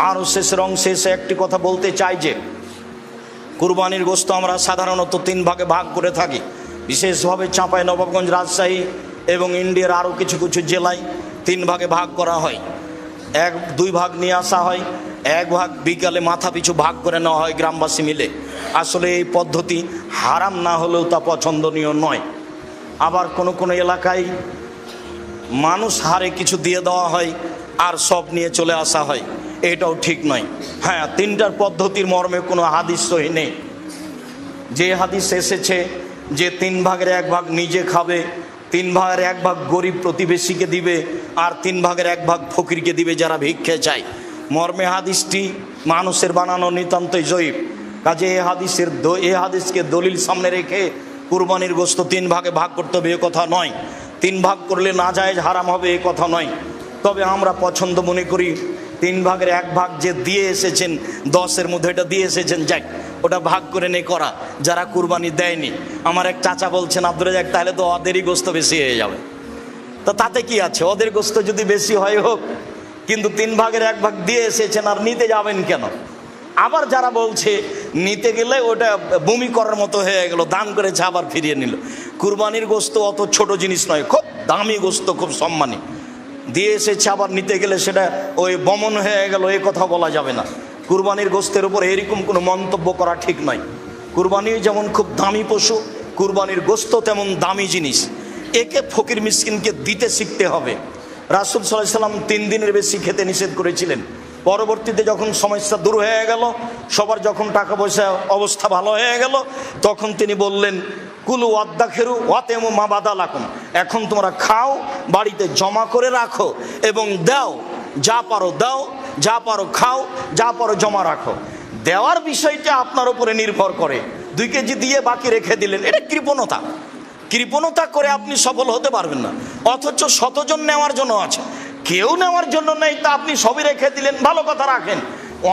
আর শেষের অংশে এসে একটি কথা বলতে চাই যে কুরবানির গোস্ত আমরা সাধারণত 3 ভাগে ভাগ করে থাকি। বিশেষভাবে চাঁপাইনবাবগঞ্জ, রাজশাহী এবং ইন্ডিয়ার আরও কিছু কিছু জেলায় 3 ভাগে ভাগ করা হয়। 1-2 ভাগ নিয়ে আসা হয়, 1 ভাগ বিকালে মাথা পিছু ভাগ করে নেওয়া হয় গ্রামবাসী মিলে। আসলে এই পদ্ধতি হারাম না হলেও তা পছন্দনীয় নয়। আবার কোনো কোনো এলাকায় মানুষ হারে কিছু দিয়ে দেওয়া হয় আর সব নিয়ে চলে আসা হয়, এটাও ঠিক নয়। হ্যাঁ, 3টার পদ্ধতির মর্মে কোনো হাদিস সহি নেই। যে হাদিস এসেছে যে 3 ভাগের 1 ভাগ নিজে খাবে, 3 ভাগের 1 ভাগ গরিব প্রতিবেশীকে দিবে, আর 3 ভাগের 1 ভাগ ফকিরকে দিবে যারা ভিক্ষে চায়, মর্মে হাদিসটি মানুষের বানানো নিতান্তই জয়ীফ। কাজে এই হাদিসকে দলিল সামনে রেখে কুরবানির গোস্ত 3 ভাগে ভাগ করতে হবে এ কথা নয়। 3 ভাগ করলে নাজায়েজ হারাম হবে এ কথা নয়। তবে আমরা পছন্দ মনে করি 3 ভাগের 1 ভাগ যে দিয়ে এসেছেন, 10-এর মধ্যে এটা দিয়ে এসেছেন, যাক ওটা ভাগ করে নে করা, যারা কুরবানি দেয়নি। আমার এক চাচা বলছেন, আব্দুর রাজ্জাক তাহলে তো ওদেরই গোস্ত বেশি হয়ে যাবে। তো তাতে কি আছে, ওদের গোস্ত যদি বেশি হয় হোক, কিন্তু 3 ভাগের 1 ভাগ দিয়ে এসেছেন আর নিতে যাবেন কেন? আবার যারা বলছে নিতে গেলে ওটা বমি করার মতো হয়ে গেল, দান করেছে আবার ফিরিয়ে নিল। কুরবানির গোস্ত অত ছোট জিনিস নয়, খুব দামি গোস্ত, খুব সম্মানী, দিয়ে এসেছে আবার নিতে গেলে সেটা ওই বমন হয়ে গেল, এ কথা বলা যাবে না। কুরবানির গোস্তের উপর এরকম কোনো মন্তব্য করা ঠিক নয়। কুরবানি যেমন খুব দামি পশু, কুরবানির গোস্ত তেমন দামি জিনিস। একে ফকির মিসকিনকে দিতে শিখতে হবে। রাসূল সাল্লাল্লাহু আলাইহি সাল্লাম 3 দিনের বেশি খেতে নিষেধ করেছিলেন। পরবর্তীতে যখন সমস্যা দূর হয়ে গেল, সবার যখন টাকা পয়সা অবস্থা ভালো হয়ে গেল, তখন তিনি বললেন, কুলু ওয়াদ্দাখিরু ওয়াতেমু মা বাদালাকুম, এখন তোমরা খাও, বাড়িতে জমা করে রাখো এবং দাও, যা পারো দাও, যা পারো খাও, যা পারো জমা রাখো। দেওয়ার বিষয়টা আপনার উপরে নির্ভর করে। 2 কেজি দিয়ে বাকি রেখে দিলেন, এটা কৃপণতা। কৃপণতা করে আপনি সফল হতে পারবেন না। অথচ শতজন নেওয়ার জন্য আছে, কেউ নেওয়ার জন্য নেই, তা আপনি সবই রেখে দিলেন, ভালো কথা রাখেন।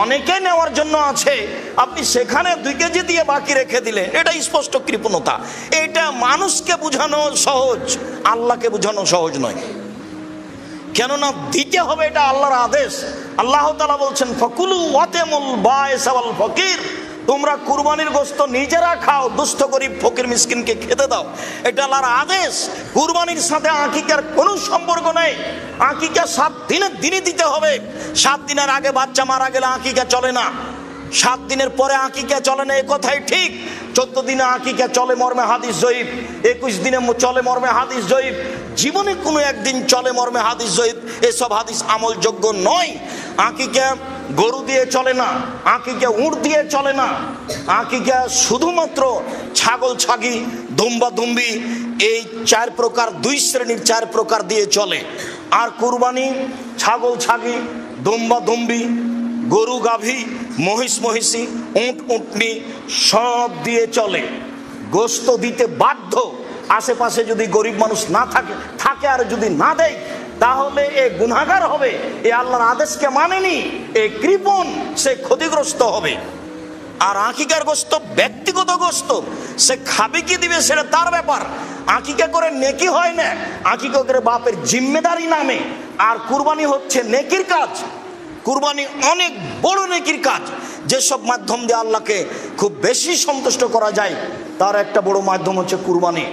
অনেকে নেওয়ার জন্য আছে, আপনি সেখানে 2 কেজি দিয়ে বাকি রেখে দিলেন, এটা স্পষ্ট কৃপণতা। এটা মানুষকে বোঝানো সহজ, আল্লাহকে বোঝানো সহজ নয়। কেননা দিতে হবে, এটা আল্লাহর আদেশ। আল্লাহ তাআলা বলছেন ফাকুলু ওয়াতামুল বায়স ওয়াল ফকির, তোমরা কুরবানির গোশত নিজেরা খাও, দুস্থ গরীব ফকির মিসকিনকে খেতে দাও, এটা আল্লাহর আদেশ। কুরবানির সাথে আকিকার কোনো সম্পর্ক নেই। আকিকা 7 দিনের দিনই দিতে হবে। 7 দিনের আগে বাচ্চা মারা গেলে আকিকা চলে না, 7 দিনের পরে আকিকা চলে না, এ কথাই ঠিক। 14 দিনে আকিকা চলে মর্মে হাদিস জয়ীফ, 21 দিনে চলে মর্মে হাদিস জয়ীফ, জীবনে কোনো একদিন চলে মর্মে হাদিস জয়ীফ। এসব হাদিস আমলযোগ্য নয়। আকিকা গরু দিয়ে চলে না, আকিকা উট দিয়ে চলে না, আকিকা শুধুমাত্র ছাগল ছাগি দুম্বা দুম্বি এই 4 প্রকার, 2 শ্রেণীর 4 প্রকার দিয়ে চলে। আর কুরবানি ছাগল ছাগি দুম্বা দুম্বি গরু গাভী মহিষ মহিষী উট উটনি সব দিয়ে চলে। গোশত দিতে বাধ্য। আশেপাশে যদি গরিব মানুষ না থাকে আর যদি না দেয়, তাহলে এ গুনাহগার হবে, এ আল্লাহর আদেশকে মানেনি, এ কৃপণ, সে ক্ষতিগ্রস্ত হবে। আর আকিকার গোশত ব্যক্তিগত গোশত, সে খাবে কি দিবে সেটা তার ব্যাপার। আকিকা করে নেকি হয় না, আকিকা করে বাপের জিম্মেদারি নামে। আর কুরবানি হচ্ছে নেকির কাজ। কুরবানি অনেক বড় নেকির কাজ, যেসব মাধ্যম দিয়ে আল্লাহকে খুব বেশি সন্তুষ্ট করা যায়, তার একটা বড় মাধ্যম হচ্ছে কুরবানি।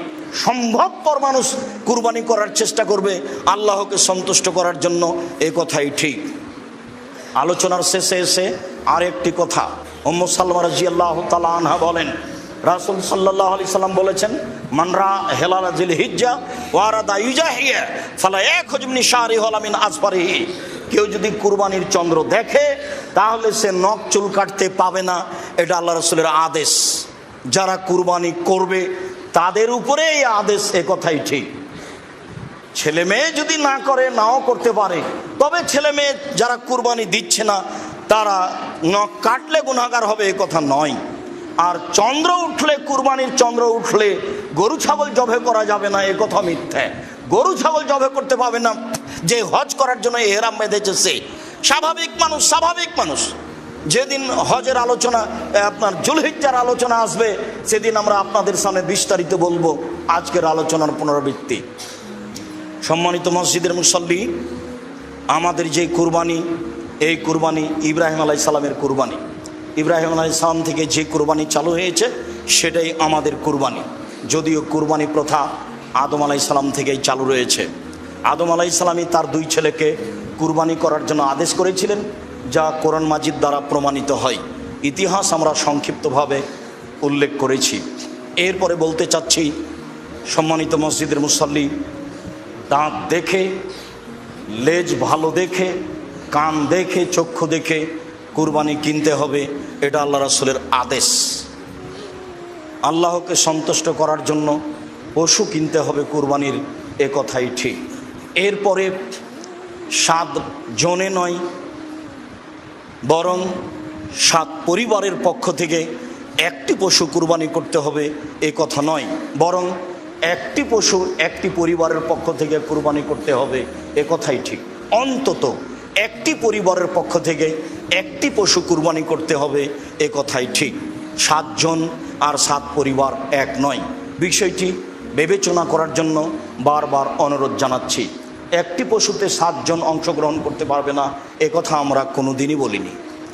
সম্ভবপর মানুষ কুরবানি করার চেষ্টা করবে আল্লাহকে সন্তুষ্ট করার জন্য, এ কথাই ঠিক। আলোচনার শেষে এসে আরেকটি কথা, উম্মু সালমা রাদিয়াল্লাহু তাআলা আনহা বলেন, রাসূল সাল্লাল্লাহু আলাইহি সাল্লাম বলেছেন, মানরা হেলাল জিলহিজ্জা ওয়ারাদা ইউজাহিয়া ফালা ইয়াখুজ মিন শারিহি ওয়ালা মিন আসফারিহি, কেউ যদি কুরবানির চন্দ্র দেখে তাহলে সে নখ চুল কাটতে পাবে না, এটা আল্লাহ রাসূলের আদেশ। যারা কুরবানি করবে তাদের উপরে এই আদেশ, এ কথাই ঠিক। ছেলে মেয়ে যদি না করে, নাও করতে পারে, তবে ছেলে মেয়ে যারা কুরবানি দিচ্ছে না তারা নখ কাটলে গুনাহগার হবে, এ কথা নয়। আর চন্দ্র উঠলে, কুরবানির চন্দ্র উঠলে গরু ছাগল জবে করা যাবে না, এ কথা মিথ্যা। গরু ছাগল জবে করতে পাবে না যে হজ করার জন্য এহরাম বেঁধেছে সে। স্বাভাবিক মানুষ যেদিন হজের আলোচনা, আপনার জুলহিজ্জার আলোচনা আসবে, সেদিন আমরা আপনাদের সামনে বিস্তারিত বলবো। আজকের আলোচনার পুনরাবৃত্তি। সম্মানিত মসজিদের মুসল্লি, আমাদের যে কুরবানি, এই কুরবানি ইব্রাহিম আলাইহিস সালামের কুরবানি। ইব্রাহিম আলাইহিস সালাম থেকে যে কুরবানি চালু হয়েছে সেটাই আমাদের কুরবানি। যদিও কুরবানি প্রথা আদম আলাইহিস সালাম থেকেই চালু রয়েছে। আদম আলাইহিস সালামই তার 2 ছেলেকে কুরবানি করার জন্য আদেশ করেছিলেন, যা কোরআন মাজিদ দ্বারা প্রমাণিত হয়। ইতিহাস আমরা সংক্ষিপ্তভাবে উল্লেখ করেছি। এরপরে বলতে চাচ্ছি, সম্মানিত মসজিদের মুসল্লি, দাঁত দেখে, লেজ ভালো দেখে, কান দেখে, চক্ষু দেখে কুরবানি কিনতে হবে, এটা আল্লাহ রাসূলের আদেশ। আল্লাহকে সন্তুষ্ট করার জন্য পশু কিনতে হবে কুরবানির, এ কথাই ঠিক। এরপরে 7 জনে নয়, বরং 7 পরিবারের পক্ষ থেকে একটি পশু কুরবানি করতে হবে, এ কথা নয়, বরং একটি পশু একটি পরিবারের পক্ষ থেকে কুরবানি করতে হবে, এ কথাই ঠিক। অন্তত একটি পরিবারের পক্ষ থেকে একটি পশু কুরবানি করতে হবে, এ কথাই ঠিক। 7 জন আর 7 পরিবার এক নয়। বিষয়টি বিবেচনা করার জন্য বারবার অনুরোধ জানাচ্ছি। একটি পশুতে 7 জন অংশগ্রহণ করতে পারবে না, এ কথা আমরা কোনো দিনই বলিনি।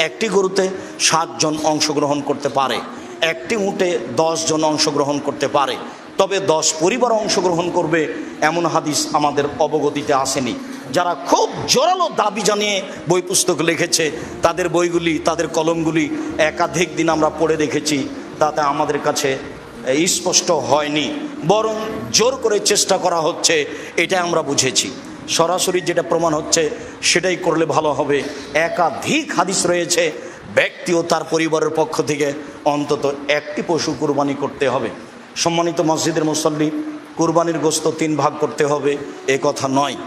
একটি গরুতে 7 জন অংশগ্রহণ করতে পারে, একটি উটে 10 জন অংশগ্রহণ করতে পারে, তবে 10 পরিবার অংশগ্রহণ করবে এমন হাদিস আমাদের অবগতিতে আসেনি। যারা খুব জোরালো দাবি জানিয়ে বই পুস্তক লিখেছে, তাদের বইগুলি, তাদের কলমগুলি একাধিক দিন আমরা পড়ে দেখেছি, তাতে আমাদের কাছে স্পষ্ট হয়নি, বরং জোর করে চেষ্টা করা হচ্ছে, এটা আমরা বুঝেছি। সরাসরি যেটা প্রমাণ হচ্ছে সেটাই করলে ভালো হবে। একাধিক হাদিস রয়েছে, ব্যক্তি ও তার পরিবারের পক্ষ থেকে অন্তত একটি পশু কুরবানি করতে হবে। সম্মানিত মসজিদের মুসল্লি, কুরবানির গোশত 3 ভাগ করতে হবে, এ কথা নয়।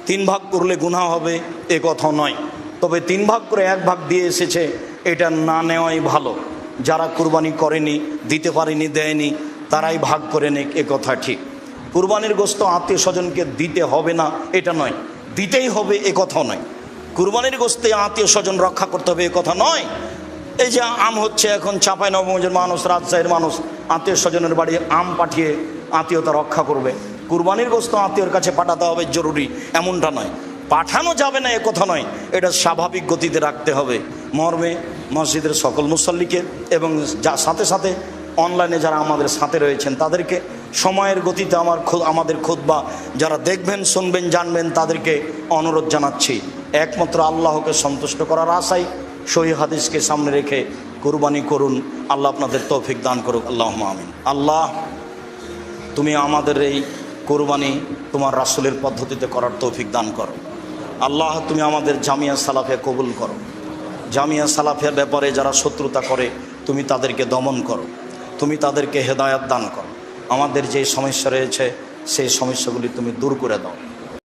3 ভাগ করলে গুনাহ হবে, এ কথা নয়। তবে 3 ভাগ করে 1 ভাগ দিয়ে এসেছে, এটা না নেওয়াই ভালো। যারা কুরবানি করেনি, দিতে পারেনি, দেয়নি, তারাই ভাগ করে নেক, এ কথা ঠিক। কুরবানির গোশত আত্মীয় স্বজনকে দিতে হবে না এটা নয়, দিতেই হবে এ কথাও নয়। কুরবানির গোশতে আত্মীয় স্বজন রক্ষা করতে হবে এ কথা নয়। এই যে আম হচ্ছে এখন চাঁপাইনবাবগঞ্জের মানুষ, রাজশাহীর মানুষ আত্মীয় স্বজনের বাড়ি আম পাঠিয়ে আত্মীয়তা রক্ষা করবে। কুরবানির গোশত আত্মীয়র কাছে পাঠাতে হবে জরুরি এমনটা নয়, পাঠানো যাবে না এ কথা নয়, এটা স্বাভাবিক গতিতে রাখতে হবে। মর্মে মসজিদের সকল মুসল্লিকে এবং সাথে সাথে অনলাইনে যারা আমাদের সাথে রয়েছেন তাদেরকে সময়ের গতিতে আমাদের খুতবা যারা দেখবেন, শুনবেন, জানবেন তাদেরকে অনুরোধ জানাচ্ছি, একমাত্র আল্লাহকে সন্তুষ্ট করার আশায় সহিহ হাদিসকে সামনে রেখে কুরবানি করুন। আল্লাহ আপনাদের তৌফিক দান করুক, আল্লাহুম্মা আমিন। আল্লাহ, তুমি আমাদের এই কুরবানি তোমার রাসূলের পদ্ধতিতে করার তৌফিক দান করো। আল্লাহ, তুমি আমাদের জামিয়া সালাফিয়া কবুল করো। জামিয়া সালাফিয়ার ব্যাপারে যারা শত্রুতা করে তুমি তাদেরকে দমন করো, তুমি তাদেরকে হেদায়াত দান করো। আমাদের যে সমস্যা রয়েছে সেই সমস্যাগুলি তুমি দূর করে দাও।